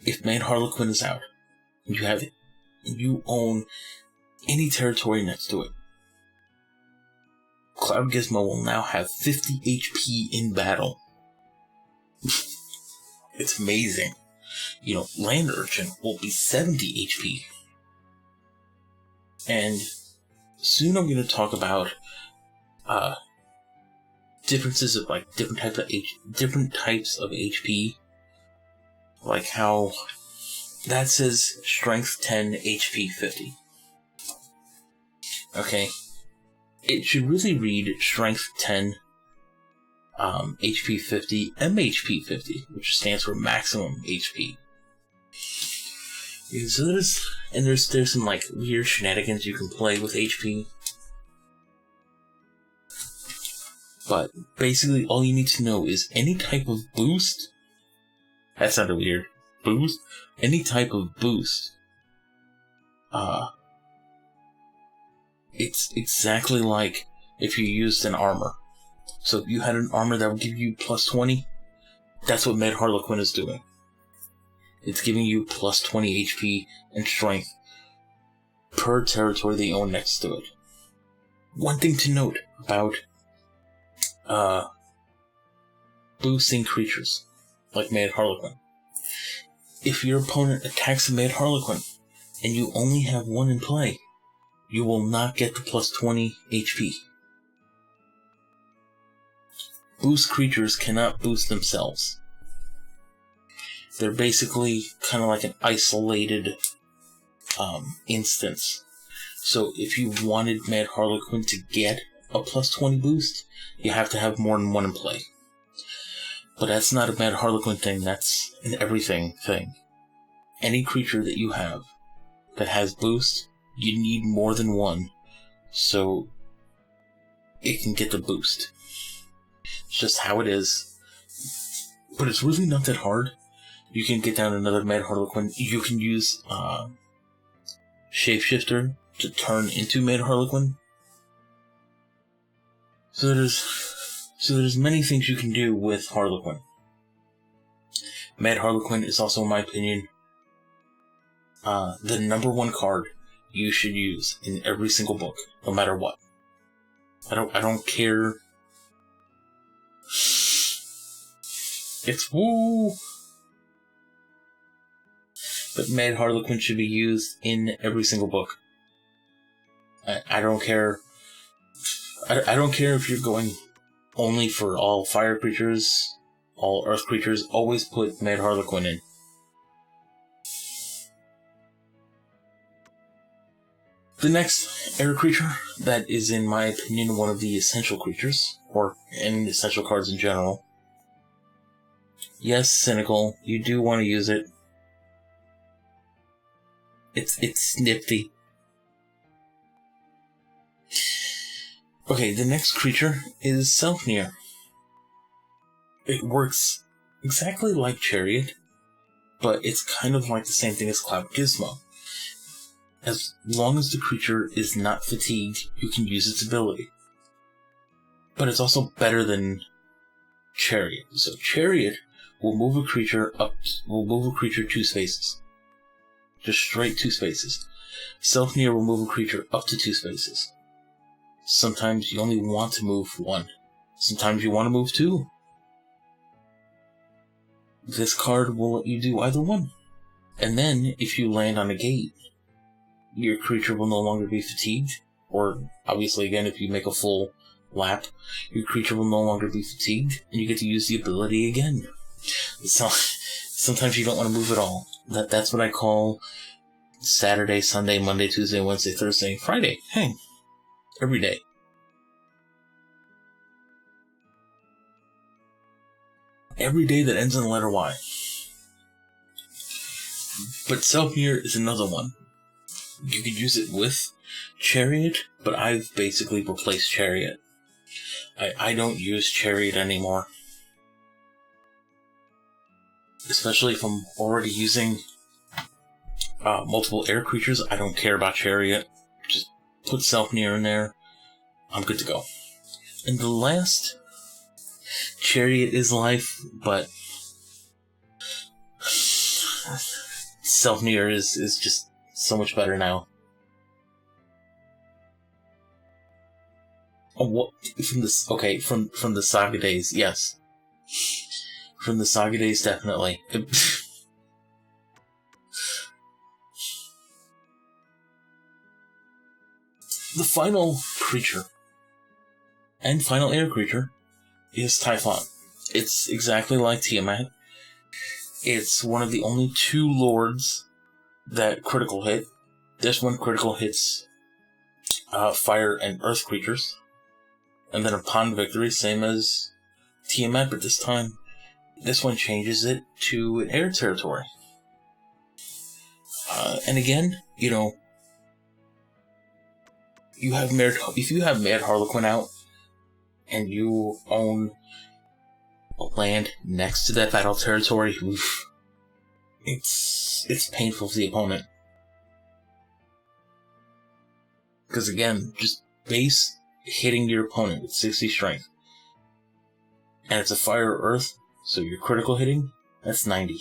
if Mad Harlequin is out, and you have it, and you own any territory next to it, Cloud Gizmo will now have 50 HP in battle. It's amazing. Land Urchin will be 70 HP. And soon I'm going to talk about differences of like different types of HP. Like how that says Strength 10, HP 50. Okay. It should really read Strength 10, HP 50, MHP 50, which stands for Maximum HP. Yeah, so there's some like weird shenanigans you can play with HP. But basically all you need to know is any type of boost. That sounded weird. Boost? Any type of boost. It's exactly like if you used an armor. So if you had an armor that would give you plus 20, that's what Mad Harlequin is doing. It's giving you plus 20 HP and strength per territory they own next to it. One thing to note about boosting creatures like Mad Harlequin. If your opponent attacks a Mad Harlequin and you only have one in play, you will not get the plus 20 HP. Boost creatures cannot boost themselves. They're basically kind of like an isolated instance. So if you wanted Mad Harlequin to get a plus 20 boost, you have to have more than one in play. But that's not a Mad Harlequin thing, that's an everything thing. Any creature that you have that has boost, you need more than one so it can get the boost. It's just how it is. But it's really not that hard. You can get down another Mad Harlequin. You can use Shapeshifter to turn into Mad Harlequin. So there's many things you can do with Harlequin. Mad Harlequin is also, in my opinion, the number one card you should use in every single book, no matter what. I don't care. It's woo! But Mad Harlequin should be used in every single book. I don't care. I don't care if you're going only for all fire creatures, all earth creatures. Always put Mad Harlequin in. The next air creature that is, in my opinion, one of the essential creatures, or any essential cards in general. Yes, Cynical, you do want to use it. It's nifty. Okay, the next creature is Selfnir. It works exactly like Chariot, but it's kind of like the same thing as Cloud Gizmo. As long as the creature is not fatigued, you can use its ability. But it's also better than Chariot. So Chariot will move a creature 2 spaces. Just straight 2 spaces. Selfnir will move a creature up to 2 spaces. Sometimes you only want to move 1. Sometimes you want to move 2. This card will let you do either one. And then, if you land on a gate, your creature will no longer be fatigued. Or, obviously, again, if you make a full lap, your creature will no longer be fatigued, and you get to use the ability again. So, sometimes you don't want to move at all. That's what I call Saturday, Sunday, Monday, Tuesday, Wednesday, Thursday, Friday. Hey, every day. Every day that ends in the letter Y. But Selfnir is another one. You could use it with Chariot, but I've basically replaced Chariot. I don't use Chariot anymore. especially if I'm already using multiple air creatures. I don't care about Chariot. Just put Self-Near in there. I'm good to go. And the last, Chariot is life, but Self-Near is just so much better now. Oh, what? From the Saga days, yes. From the Saga days, definitely. The final creature, and final air creature, is Typhon. It's exactly like Tiamat. It's one of the only 2 lords that critical hit. This one critical hits fire and earth creatures. And then upon victory, same as Tiamat, but this time, this one changes it to an air territory. And again, you know, if you have Mad Harlequin out, and you own a land next to that battle territory, oof, it's painful for the opponent. Because again, just base hitting your opponent with 60 strength. And it's a fire or earth, so your critical hitting, that's 90.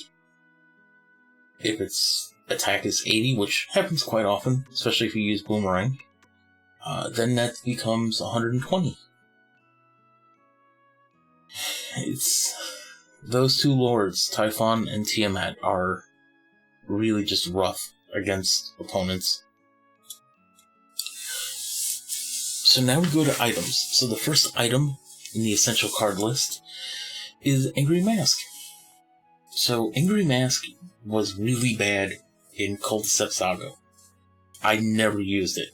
If its attack is 80, which happens quite often, especially if you use Boomerang, then that becomes 120. Those 2 lords, Typhon and Tiamat, are really just rough against opponents. So now we go to items. So the first item in the essential card list is Angry Mask. So Angry Mask was really bad in Culdcept Saga. I never used it.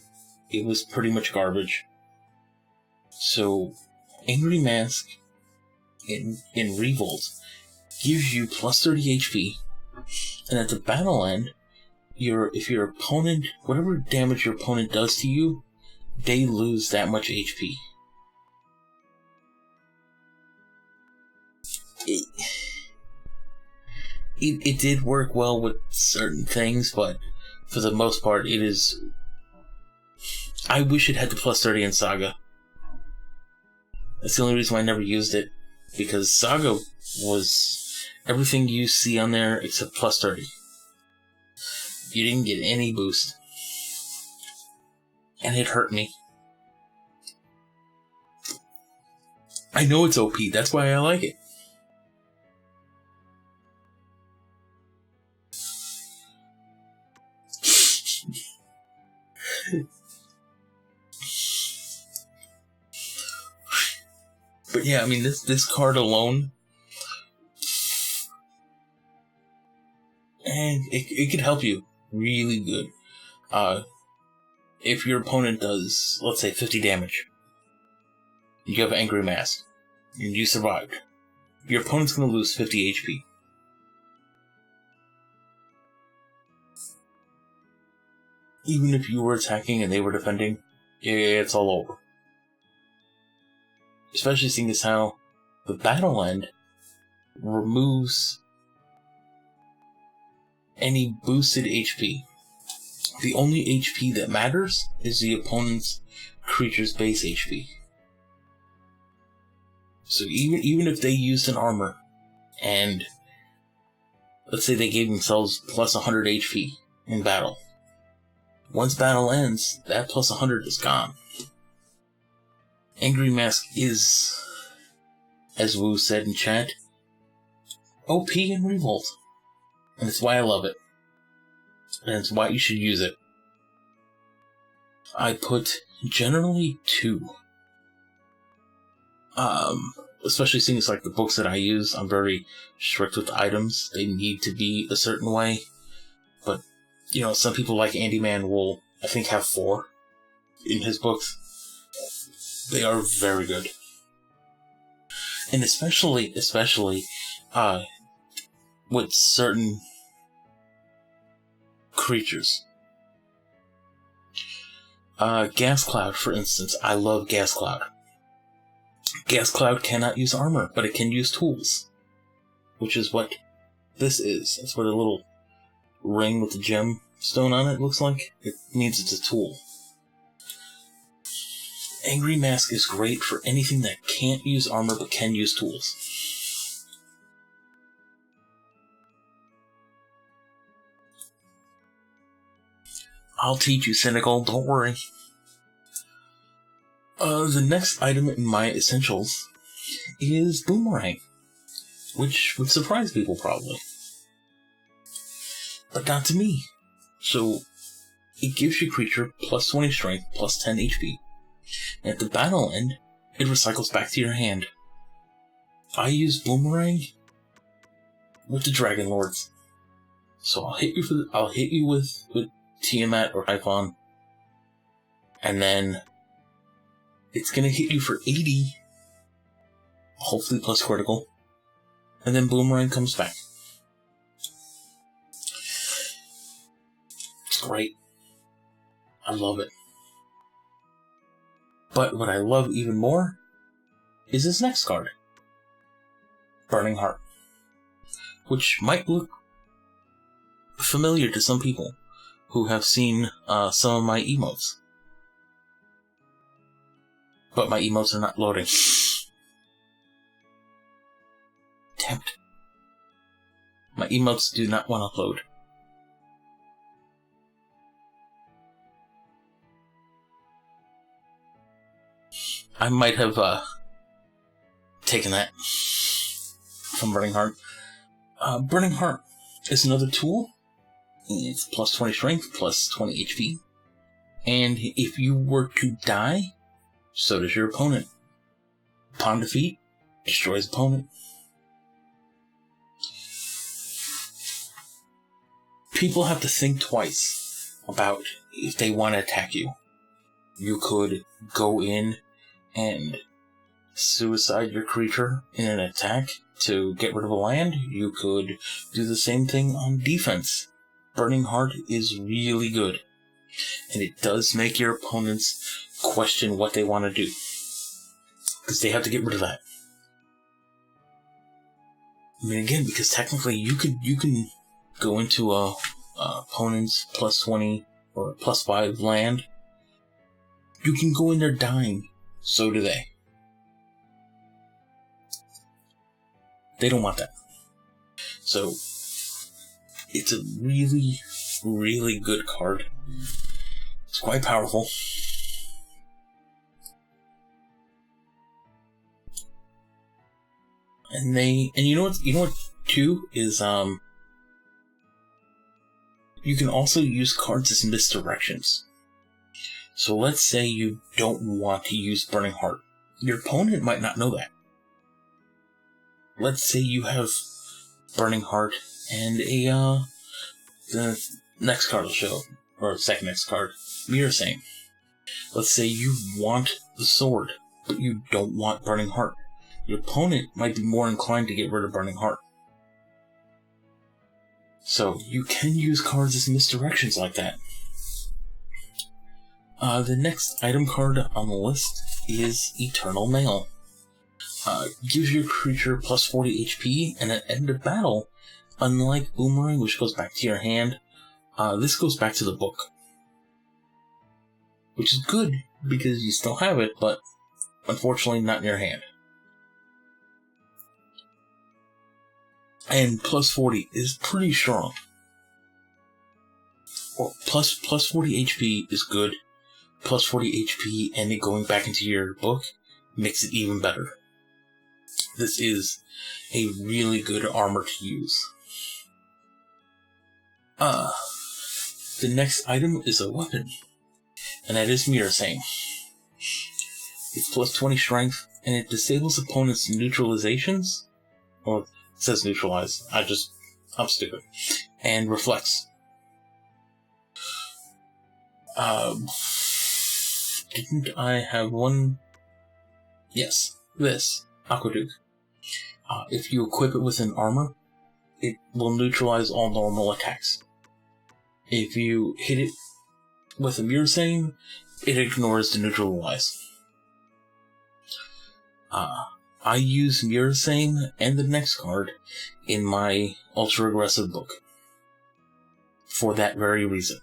It was pretty much garbage. So Angry Mask in Revolt gives you plus 30 HP, and at the battle end, if your opponent, whatever damage your opponent does to you, they lose that much HP. It did work well with certain things, but for the most part, it is... I wish it had the plus 30 in Saga. That's the only reason why I never used it, because Saga was everything you see on there except plus 30. You didn't get any boost. And it hurt me. I know it's OP, that's why I like it. But yeah, I mean, this card alone, and it could help you really good. If your opponent does, let's say, 50 damage, you have Angry Mask, and you survived, your opponent's going to lose 50 HP. Even if you were attacking and they were defending, it's all over. Especially seeing as how the battle end removes any boosted HP. The only HP that matters is the opponent's creature's base HP. So even if they used an armor, and let's say they gave themselves plus 100 HP in battle, once battle ends, that plus 100 is gone. Angry Mask is, as Wu said in chat, OP in Revolt. And it's why I love it. And it's why you should use it. I put generally 2. Especially seeing it's like the books that I use, I'm very strict with items. They need to be a certain way. But, you know, some people like Andy Man will, I think, have 4 in his books. They are very good. And especially, with certain creatures. Gas Cloud, for instance. I love Gas Cloud. Gas Cloud cannot use armor, but it can use tools. Which is what this is. That's what a little ring with the gemstone on it looks like. It means it's a tool. Angry Mask is great for anything that can't use armor but can use tools. I'll teach you, Cynical, don't worry. The next item in my essentials is Boomerang, which would surprise people probably. But not to me. So, it gives your creature plus 20 strength, plus 10 HP. And at the battle end, it recycles back to your hand. I use Boomerang with the Dragon Lords. So I'll hit you with Tiamat or Typhon, and then it's gonna hit you for 80, hopefully plus critical, and then Boomerang comes back. It's great. I love it. But what I love even more is this next card, Burning Heart, which might look familiar to some people who have seen some of my emotes. But my emotes are not loading. Damn it. My emotes do not want to load. I might have taken that from Burning Heart. Burning Heart is another tool. It's plus 20 strength, plus 20 HP. And if you were to die, so does your opponent. Upon defeat, destroys opponent. People have to think twice about if they want to attack you. You could go in and suicide your creature in an attack to get rid of a land. You could do the same thing on defense. Burning Heart is really good, and it does make your opponents question what they want to do, because they have to get rid of that. I mean, again, because technically you can go into a opponent's plus 20 or plus 5 land. You can go in there dying. So do they. They don't want that. So, it's a really, really good card. It's quite powerful. And you know what too is, you can also use cards as misdirections. So let's say you don't want to use Burning Heart. Your opponent might not know that. Let's say you have Burning Heart and the next card will show, or second next card, Mirror Same. Let's say you want the sword, but you don't want Burning Heart. Your opponent might be more inclined to get rid of Burning Heart. So you can use cards as misdirections like that. The next item card on the list is Eternal Mail. Gives your creature plus 40 HP, and at end of battle, unlike Boomerang, which goes back to your hand, this goes back to the book. Which is good, because you still have it, but unfortunately not in your hand. And plus 40 is pretty strong. Well, plus 40 HP is good. Plus 40 HP and it going back into your book makes it even better. This is a really good armor to use. The next item is a weapon, and that is Mirror Same. It's plus 20 strength, and it disables opponents' neutralizations. Well, it says neutralize. I'm stupid. And reflects. Didn't I have one? Yes, this Aqueduct. If you equip it with an armor, it will neutralize all normal attacks. If you hit it with a Mirror Same, it ignores the neutralize. I use Mirror Same and the next card in my Ultra Aggressive book. For that very reason.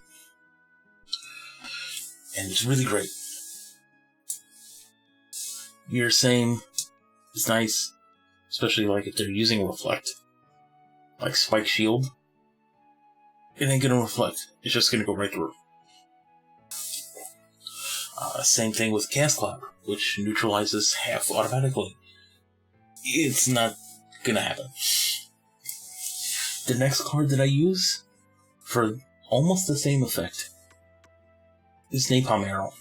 And it's really great. Mirror Same is nice, especially like if they're using Reflect. Like Spike Shield. It ain't gonna reflect. It's just gonna go right through. Same thing with Cast Cloud, which neutralizes half automatically. It's not gonna happen. The next card that I use for almost the same effect is Napalm Arrow.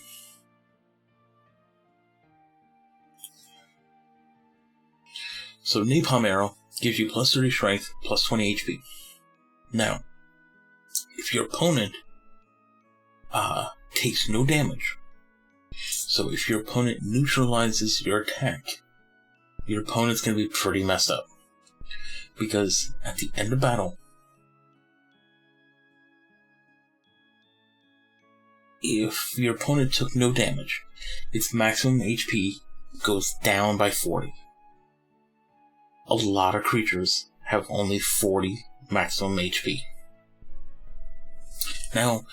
So Napalm Arrow gives you plus 30 strength, plus 20 HP. Now, if your opponent takes no damage, so if your opponent neutralizes your attack, your opponent's going to be pretty messed up. Because at the end of battle, if your opponent took no damage, its maximum HP goes down by 40. A lot of creatures have only 40 maximum HP. Now,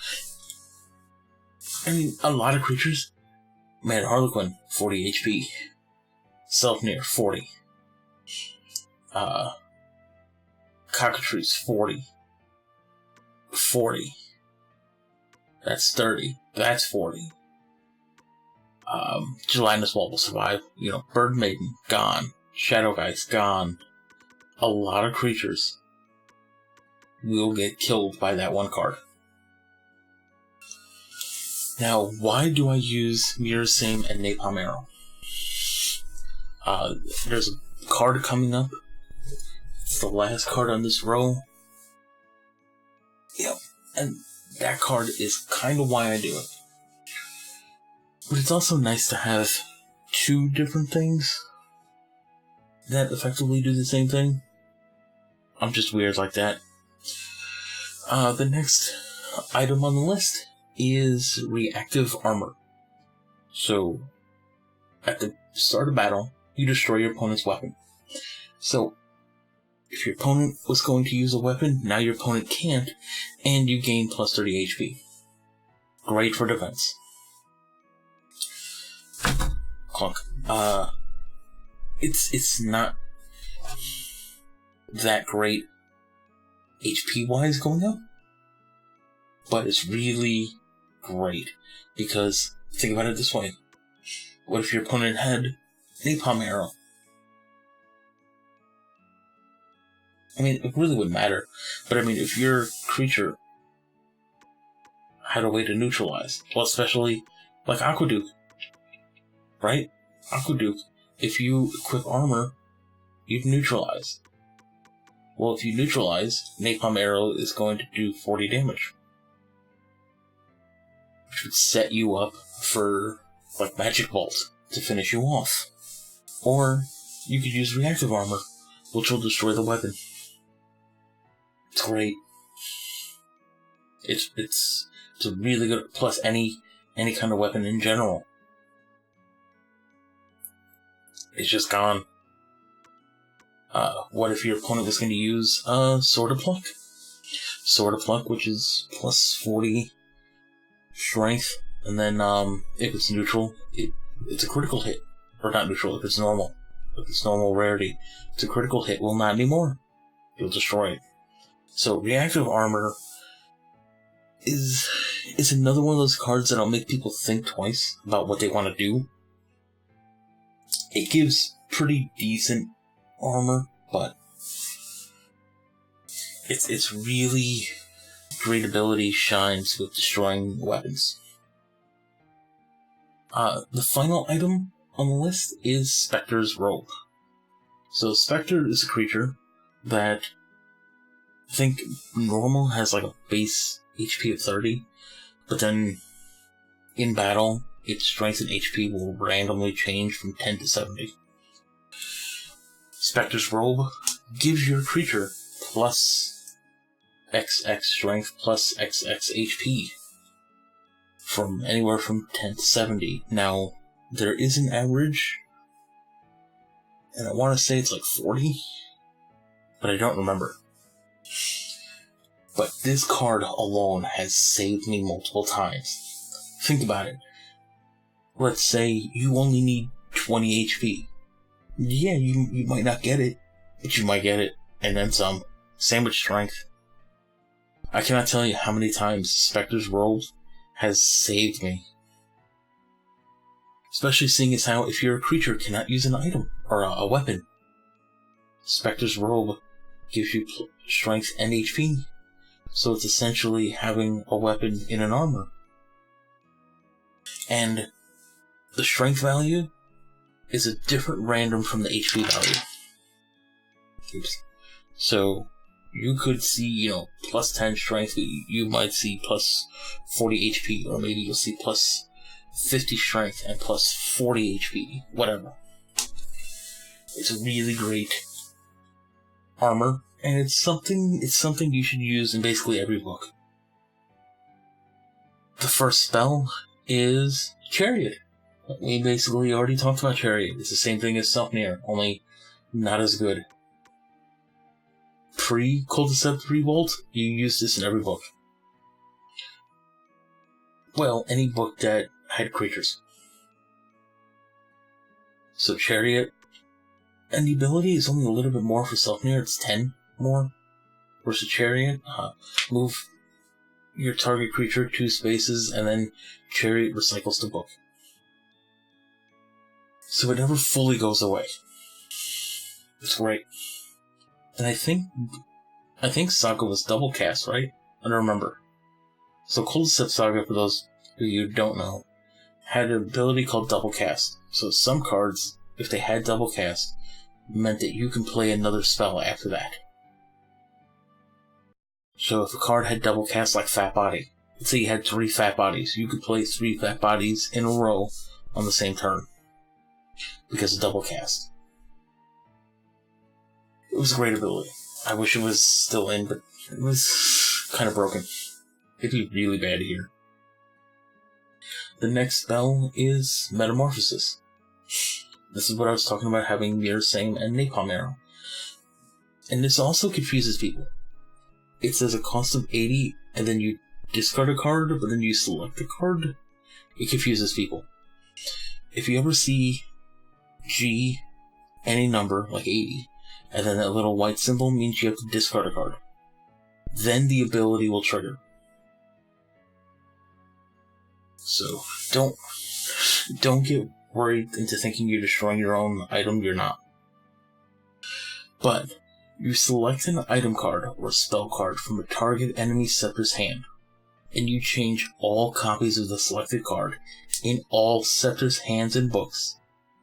I mean, a lot of creatures, Mad Harlequin, 40 HP. Selfnir, 40. Cockatrice, 40. 40. That's 30. That's 40. Gelatinous Wall will survive. Bird Maiden, gone. Shadowgeist, gone. A lot of creatures will get killed by that one card. Now, why do I use Mirror Same and Napalm Arrow? There's a card coming up. It's the last card on this row. Yep, and that card is kind of why I do it. But it's also nice to have two different things that effectively do the same thing. I'm just weird like that. The next item on the list is Reactive Armor. So, at the start of battle, you destroy your opponent's weapon. So, if your opponent was going to use a weapon, now your opponent can't, and you gain plus 30 HP. Great for defense. Clunk. It's not that great HP-wise going up, but it's really great, because think about it this way. What if your opponent had Napalm Arrow? I mean, it really wouldn't matter, but I mean, if your creature had a way to neutralize, well, especially like Aqueduct, right? Aqueduct, if you equip armor, you'd neutralize. Well, if you neutralize, Napalm Arrow is going to do 40 damage. Which would set you up for, like, Magic Bolt to finish you off. Or, you could use Reactive Armor, which will destroy the weapon. It's great. It's a really good, plus any kind of weapon in general. It's just gone. What if your opponent was going to use Sword of Pluck? Sword of Pluck, which is plus 40 strength, and then if it's neutral, it's a critical hit. Or not neutral, if it's normal. If it's normal rarity, it's a critical hit. Well, not anymore. You'll destroy it. So, Reactive Armor is another one of those cards that'll make people think twice about what they want to do. It gives pretty decent armor, but its really great ability shines with destroying weapons. The final item on the list is Spectre's Robe. So Spectre is a creature that I think normal has like a base HP of 30, but then in battle, its strength and HP will randomly change from 10 to 70. Spectre's Robe gives your creature plus XX strength plus XX HP from anywhere from 10 to 70. Now, there is an average and I want to say it's like 40, but I don't remember. But this card alone has saved me multiple times. Think about it. Let's say you only need 20 HP. Yeah, you might not get it, but you might get it, and then some. Same with strength. I cannot tell you how many times Spectre's Robe has saved me. Especially seeing as how if you're a creature cannot use an item or a weapon. Spectre's Robe gives you strength and HP. So it's essentially having a weapon in an armor. And the strength value is a different random from the HP value. Oops. So you could see, plus 10 strength, but you might see plus 40 HP, or maybe you'll see plus 50 strength and plus 40 HP, whatever. It's a really great armor, and it's something you should use in basically every book. The first spell is Chariot. We basically already talked about Chariot. It's the same thing as Self-Mirror, only not as good. Pre-Culdceptcentral Revolt, you use this in every book. Well, any book that had creatures. So Chariot, and the ability is only a little bit more for Self-Mirror, it's 10 more. Versus Chariot, move your target creature 2 spaces, and then Chariot recycles the book. So it never fully goes away. It's great. And I think Saga was double cast, right? I don't remember. So Culdcept Saga, for those of you who don't know, had an ability called double cast. So some cards, if they had double cast, meant that you can play another spell after that. So if a card had double cast like Fat Body, let's say you had 3 Fat Bodies, you could play 3 Fat Bodies in a row on the same turn. Because of double cast. It was a great ability. I wish it was still in, but it was kind of broken. It'd be really bad here. The next spell is Metamorphosis. This is what I was talking about, having Mirror Same and Napalm Arrow. And this also confuses people. It says a cost of 80, and then you discard a card, but then you select a card. It confuses people. If you ever see G, any number, like 80, and then that little white symbol means you have to discard a card. Then the ability will trigger. So, don't get worried into thinking you're destroying your own item, you're not. But, you select an item card or spell card from a target enemy scepter's hand, and you change all copies of the selected card in all scepter's hands and books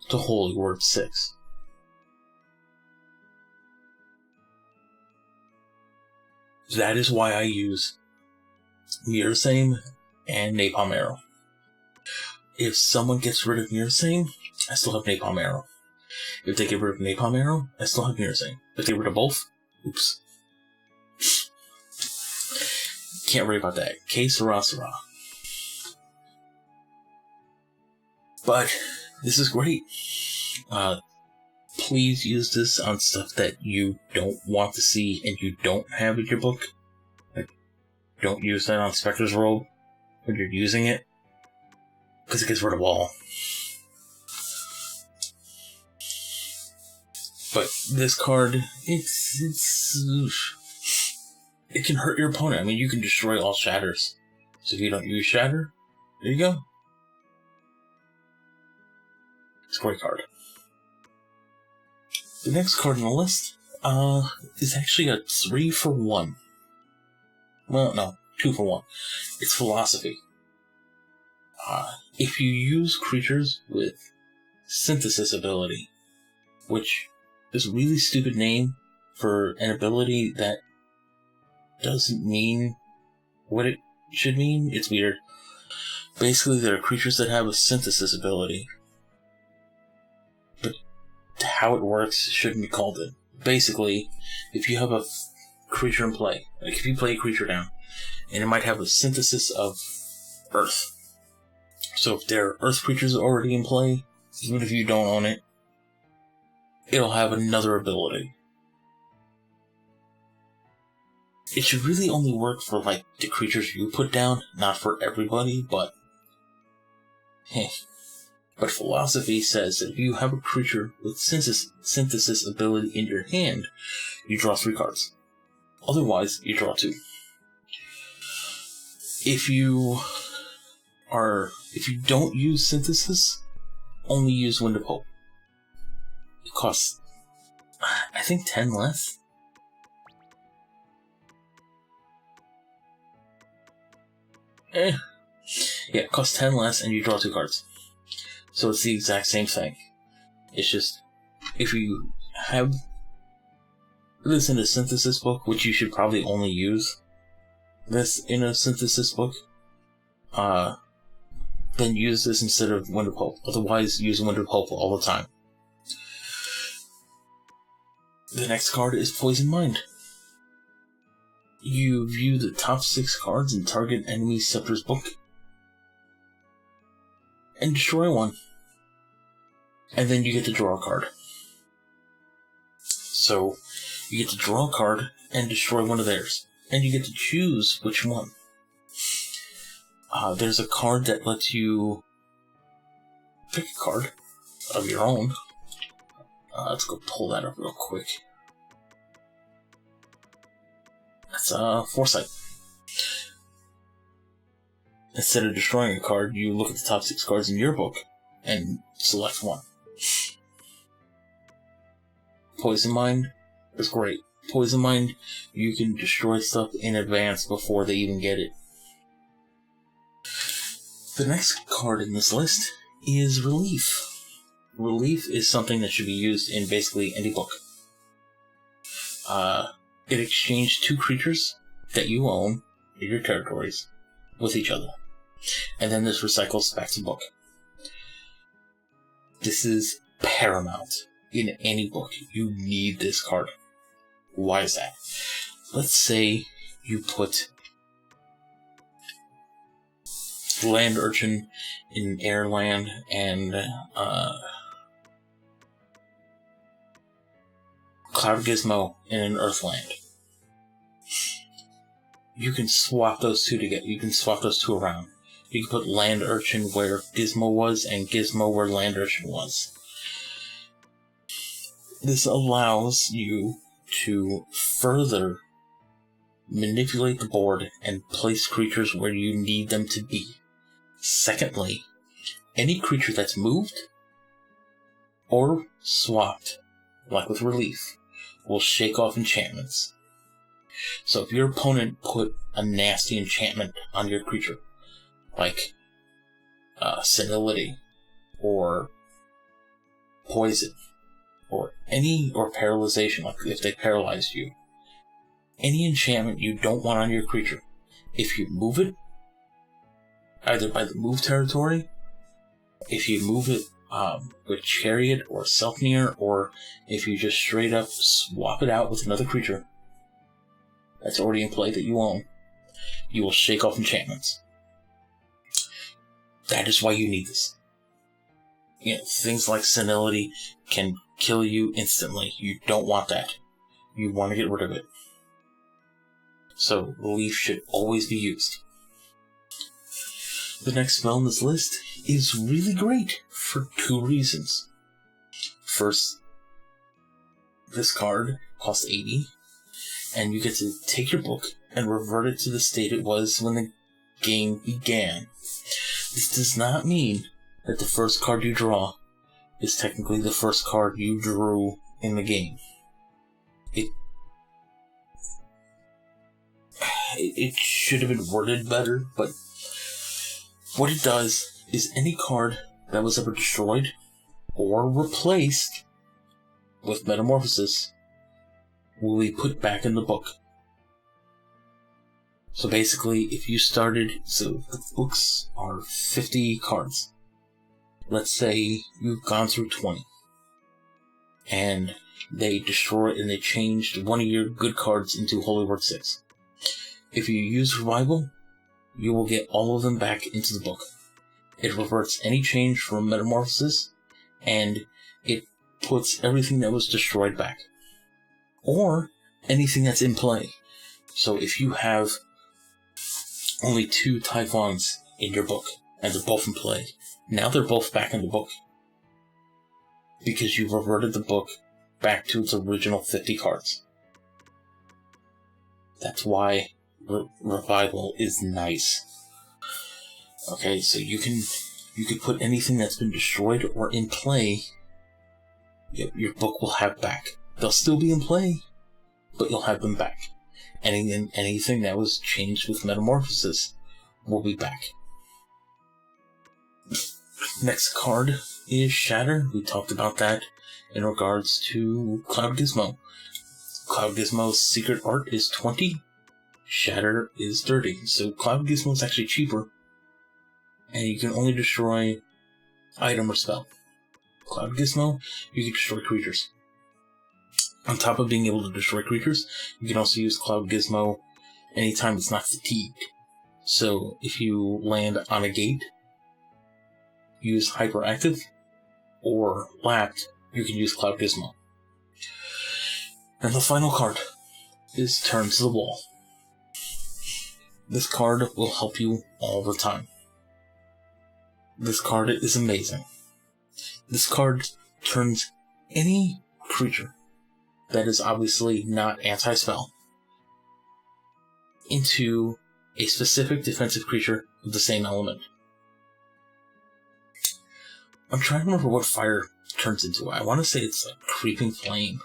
to Holy Word 6. That is why I use Mirror Same and Napalm Arrow. If someone gets rid of Mirror Same, I still have Napalm Arrow. If they get rid of Napalm Arrow, I still have Mirror Same. If they get rid of both, oops. Can't worry about that. Que sera, sera. But this is great. Please use this on stuff that you don't want to see and you don't have in your book. Like, don't use that on Spectre's Robe when you're using it, because it gets rid of all. But this card, it can hurt your opponent. I mean, you can destroy all shatters. So if you don't use shatter, there you go. It's a great card. The next card on the list is actually a 3-for-1. Well, no, 2-for-1. It's Philosophy. If you use creatures with Synthesis ability, which is a really stupid name for an ability that doesn't mean what it should mean, it's weird. Basically, there are creatures that have a Synthesis ability, but how it works shouldn't be called it. Basically, if you have a creature in play, like if you play a creature down, and it might have a synthesis of Earth. So if there are Earth creatures already in play, even if you don't own it, it'll have another ability. It should really only work for, like, the creatures you put down, not for everybody, but... But philosophy says that if you have a creature with synthesis ability in your hand, you draw 3 cards. Otherwise, you draw 2. If you don't use synthesis, only use Wind of Hope. It costs, I think, 10 less. Yeah, it costs 10 less and you draw 2 cards. So it's the exact same thing. It's just, if you have this in a synthesis book, which you should probably only use this in a synthesis book, then use this instead of Wind of Hope. Otherwise, use Wind of Hope all the time. The next card is Poison Mind. You view the top 6 cards in target enemy scepter's book and destroy one. And then you get to draw a card. So, you get to draw a card and destroy one of theirs. And you get to choose which one. There's a card that lets you pick a card of your own. Let's go pull that up real quick. That's Foresight. Instead of destroying a card, you look at the top 6 cards in your book and select one. Poison Mind is great. Poison Mind, you can destroy stuff in advance before they even get it. The next card in this list is Relief. Relief is something that should be used in basically any book. It exchanges 2 creatures that you own in your territories with each other. And then this recycles back to book. This is paramount in any book. You need this card. Why is that? Let's say you put Land Urchin in Airland and Cloud Gizmo in an Earthland. You can swap those 2 together. You can swap those 2 around. You can put Land Urchin where Gizmo was and Gizmo where Land Urchin was. This allows you to further manipulate the board and place creatures where you need them to be. Secondly, any creature that's moved or swapped, like with Relief, will shake off enchantments. So if your opponent put a nasty enchantment on your creature, like Senility, or Poison, or paralyzation, like if they paralyzed you, any enchantment you don't want on your creature, if you move it, either by the move territory, if you move it with Chariot or Selknir, or if you just straight up swap it out with another creature that's already in play that you own, you will shake off enchantments. That is why you need this. You know, things like Senility can kill you instantly. You don't want that. You want to get rid of it. So, Relief should always be used. The next spell on this list is really great for 2 reasons. First, this card costs 80, and you get to take your book and revert it to the state it was when the game began. This does not mean that the first card you draw is technically the first card you drew in the game. It should have been worded better, but what it does is any card that was ever destroyed or replaced with Metamorphosis will be put back in the book. So basically, if you started, so the books are 50 cards. Let's say you've gone through 20. And they destroy and they changed one of your good cards into Holy Word 6. If you use Revival, you will get all of them back into the book. It reverts any change from Metamorphosis, and it puts everything that was destroyed back. Or anything that's in play. So if you have only 2 Typhons in your book, and they're both in play, now they're both back in the book. Because you've reverted the book back to its original 50 cards. That's why Revival is nice. Okay, so you can put anything that's been destroyed or in play, your book will have back. They'll still be in play, but you'll have them back. Anything that was changed with Metamorphosis will be back. Next card is Shatter. We talked about that in regards to Cloud Gizmo. Cloud Gizmo's secret art is 20. Shatter is 30. So Cloud Gizmo is actually cheaper. And you can only destroy item or spell. Cloud Gizmo, you can destroy creatures. On top of being able to destroy creatures, you can also use Cloud Gizmo anytime it's not fatigued. So if you land on a gate, use Hyperactive, or Lapped, you can use Cloud Gizmo. And the final card is Turn to the Wall. This card will help you all the time. This card is amazing. This card turns any creature that is obviously not anti-spell into a specific defensive creature of the same element. I'm trying to remember what fire turns into. I want to say it's like Creeping Flame.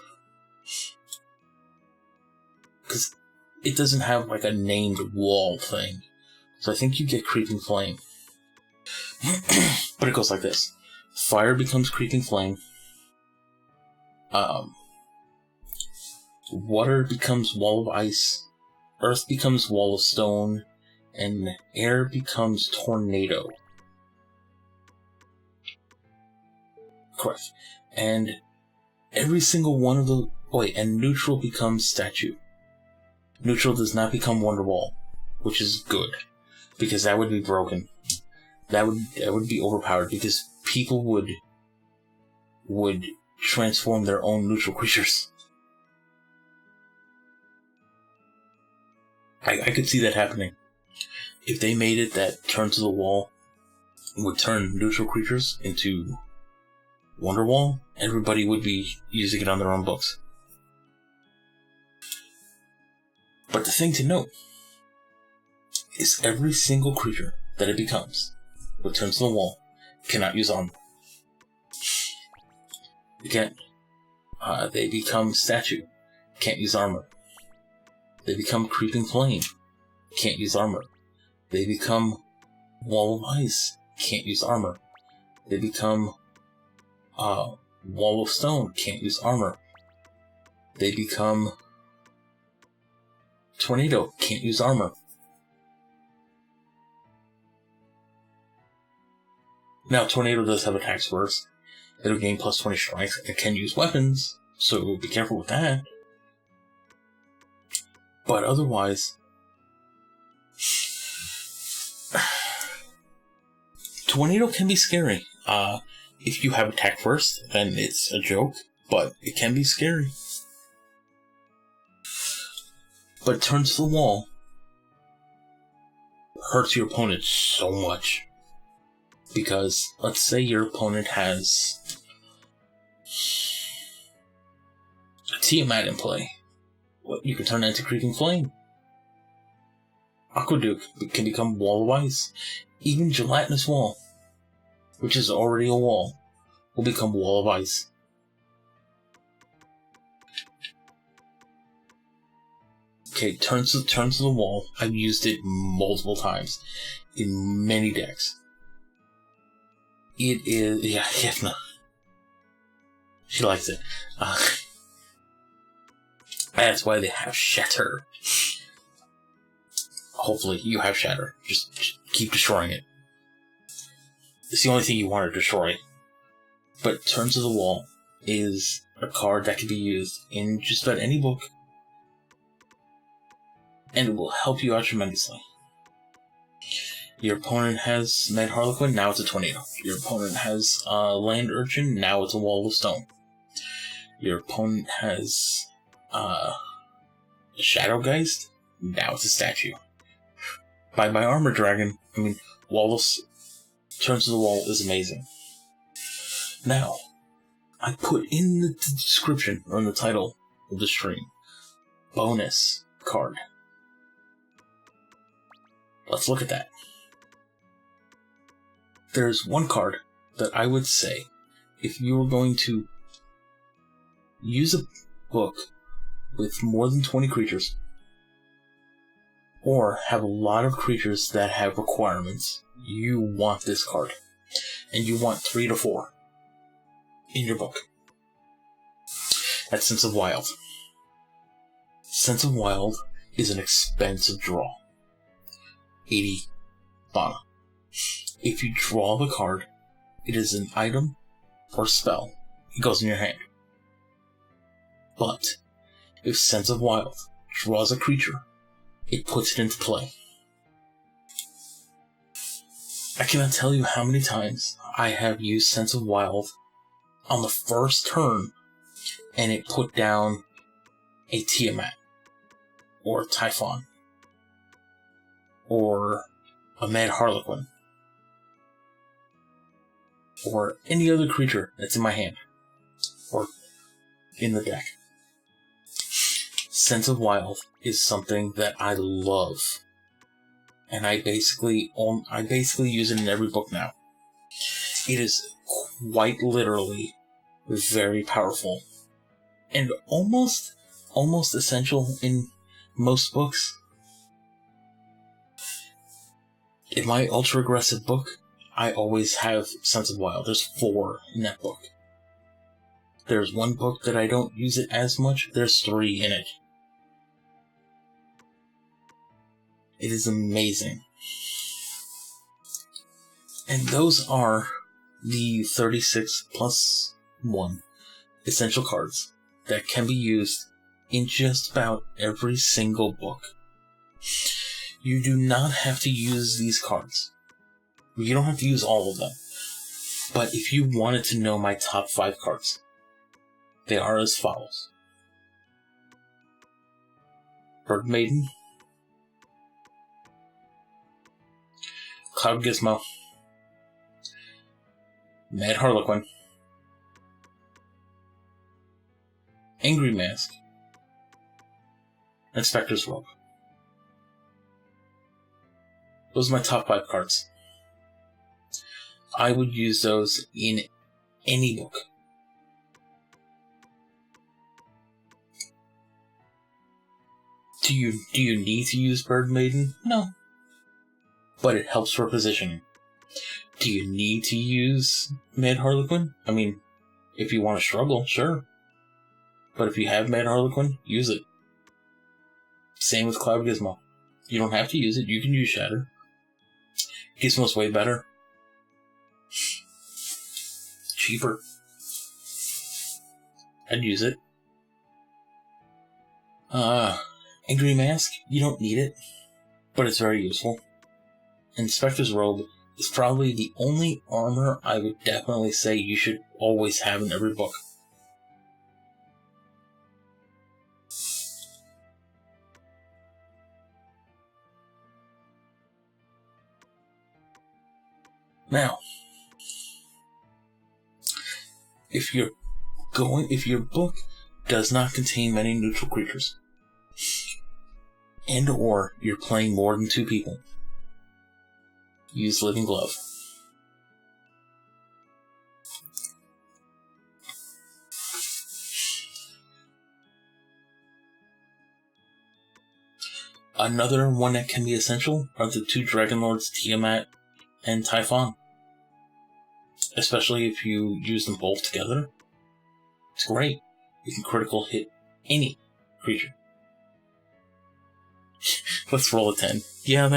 Because it doesn't have like a named wall thing. So I think you get Creeping Flame. But it goes like this. Fire becomes Creeping Flame. Water becomes Wall of Ice. Earth becomes Wall of Stone. And air becomes Tornado. Correct. And every single one of the... and neutral becomes Statue. Neutral does not become Wonderwall, which is good, because that would be broken. That would be overpowered, because people would transform their own neutral creatures. I could see that happening. If they made it that Turn to the Wall would turn neutral creatures into Wonderwall, everybody would be using it on their own books. But the thing to note is every single creature that it becomes, what turns to the wall, cannot use armor. Again, they become Statue, can't use armor. They become Creeping Flame, can't use armor. They become Wall of Ice, can't use armor. They become Wall of Stone, can't use armor. They become Tornado, can't use armor. Now, Tornado does have attacks first. It'll gain plus 20 strength and can use weapons, so be careful with that. But otherwise, Tornado can be scary. If you have attack first, then it's a joke, but it can be scary. But Turn to the Wall hurts your opponent so much. Because, let's say your opponent has a Tiamat in play. Well, you can turn that into Creeping Flame. Aqueduct can become Wall of Ice. Even Gelatinous Wall, which is already a wall, will become Wall of Ice. Okay, turns to the Wall. I've used it multiple times in many decks. It is... yeah, Hefna. She likes it. That's why they have Shatter. Hopefully you have Shatter. Just keep destroying it. It's the only thing you want to destroy. But Turn to the Wall is a card that can be used in just about any book. And it will help you out tremendously. Your opponent has Mad Harlequin, now it's a Tornado. Your opponent has Land Urchin, now it's a Wall of Stone. your opponent has a Shadowgeist, now it's a statue. By Armor Dragon, I mean, Wallus Turns to the Wall is amazing. Now, I put in the description, or in the title of the stream, bonus card. Let's look at that. There's one card that I would say, if you were going to use a book with more than 20 creatures, or have a lot of creatures that have requirements, you want this card. And you want 3 to 4 in your book. That's Sense of Wild. Sense of Wild is an expensive draw. 80 mana. If you draw the card, it is an item or spell. It goes in your hand. But if Sense of Wild draws a creature, it puts it into play. I cannot tell you how many times I have used Sense of Wild on the first turn, and it put down a Tiamat, or a Typhon, or a Mad Harlequin, or any other creature that's in my hand, or in the deck. Sense of Wild is something that I love, and I basically use it in every book now. It is quite literally very powerful, and almost essential in most books. In my ultra aggressive book, I always have Sense of Wild. There's 4 in that book. There's one book that I don't use it as much. There's 3 in it. It is amazing. And those are the 36 plus 1 essential cards that can be used in just about every single book. You do not have to use these cards. You don't have to use all of them. But if you wanted to know my top 5 cards, they are as follows. Bird Maiden, Cloud Gizmo, Mad Harlequin, Angry Mask, and Spectre's Robe. Those are my top 5 cards. I would use those in any book. Do you need to use Bird Maiden? No. But it helps for positioning. Do you need to use Mad Harlequin? I mean, if you want to struggle, sure. But if you have Mad Harlequin, use it. Same with Cloud Gizmo. You don't have to use it, you can use Shatter. Gizmo's way better. Cheaper. I'd use it. Angry Mask, you don't need it, but it's very useful. And Spectre's Robe is probably the only armor I would definitely say you should always have in every book. Now, if your book does not contain many neutral creatures, and or you're playing more than 2 people, use Living Glove. Another one that can be essential are the 2 Dragon Lords, Tiamat and Typhon. Especially if you use them both together. It's great. You can critical hit any creature. Let's roll a 10. Yeah,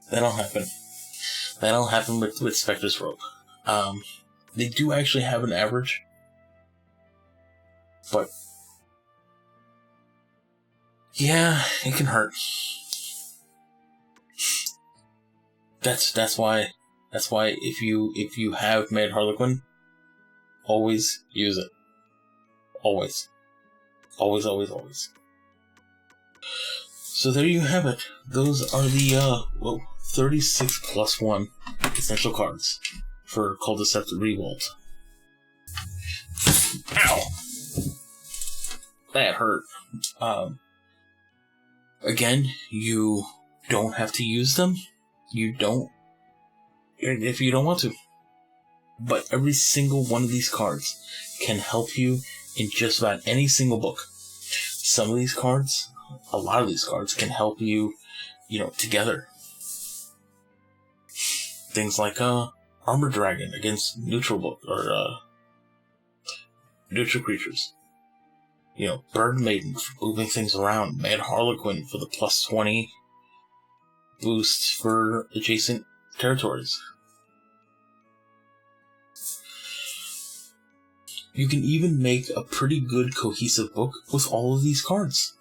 that'll happen. That'll happen with Spectre's Robe. They do actually have an average. But yeah, it can hurt. That's why if you have Mad Harlequin, always use it. Always. Always, always, always. So there you have it. Those are the, 36 plus 1 essential cards for Culdceptcentral Revolt. Ow! That hurt. Again, you don't have to use them. You don't, if you don't want to. But every single one of these cards can help you in just about any single book. Some of these cards, a lot of these cards, can help you, together. Things like Armor Dragon against neutral neutral creatures. Bird Maiden for moving things around. Mad Harlequin for the plus 20 boost for adjacent territories. You can even make a pretty good cohesive book with all of these cards.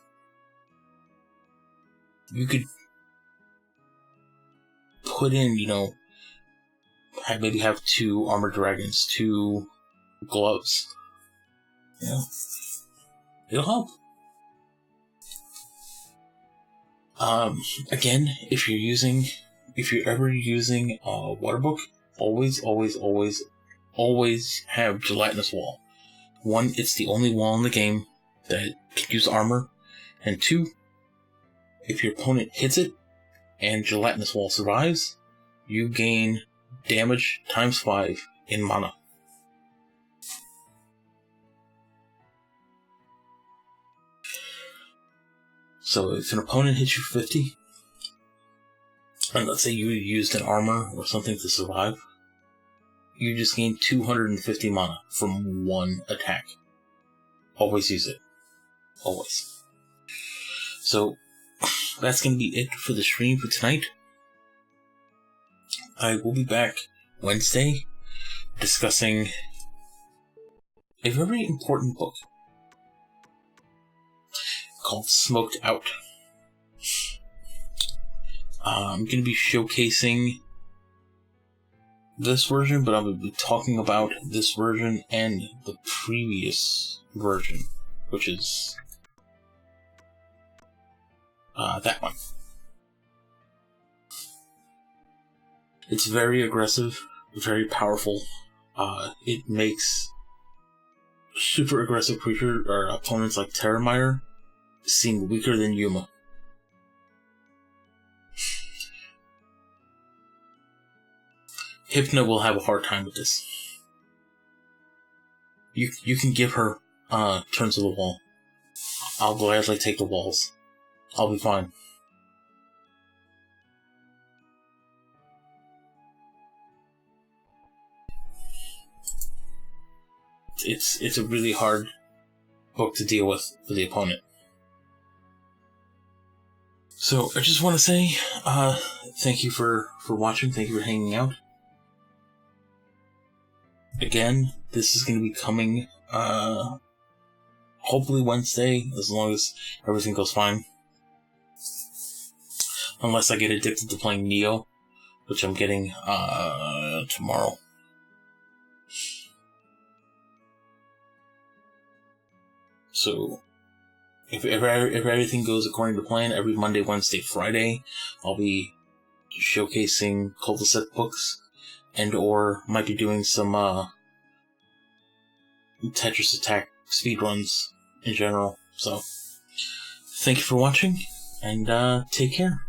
You could put in, maybe have 2 Armor Dragons, 2 gloves. It'll help. Again, if you're ever using a water book, always have Gelatinous Wall. 1, it's the only wall in the game that can use armor, and 2, if your opponent hits it and Gelatinous Wall survives, you gain damage times 5 in mana. So if an opponent hits you 50, and let's say you used an armor or something to survive, you just gain 250 mana from 1 attack. Always use it. Always. So, that's going to be it for the stream for tonight. I will be back Wednesday discussing a very important book called Smoked Out. I'm going to be showcasing this version, but I'm going to be talking about this version and the previous version, which is that one. It's very aggressive, very powerful. It makes super aggressive creature or opponents like Terramire seem weaker than Yuma. Hypno will have a hard time with this. You can give her turns of the wall. I'll gladly take the walls. I'll be fine. It's a really hard book to deal with for the opponent. So I just want to say thank you for watching. Thank you for hanging out. Again, this is going to be coming hopefully Wednesday, as long as everything goes fine. Unless I get addicted to playing Neo, which I'm getting tomorrow. So, if everything goes according to plan, every Monday, Wednesday, Friday, I'll be showcasing Culdceptcentral books, and or might be doing some Tetris Attack speedruns in general. So, thank you for watching, and take care.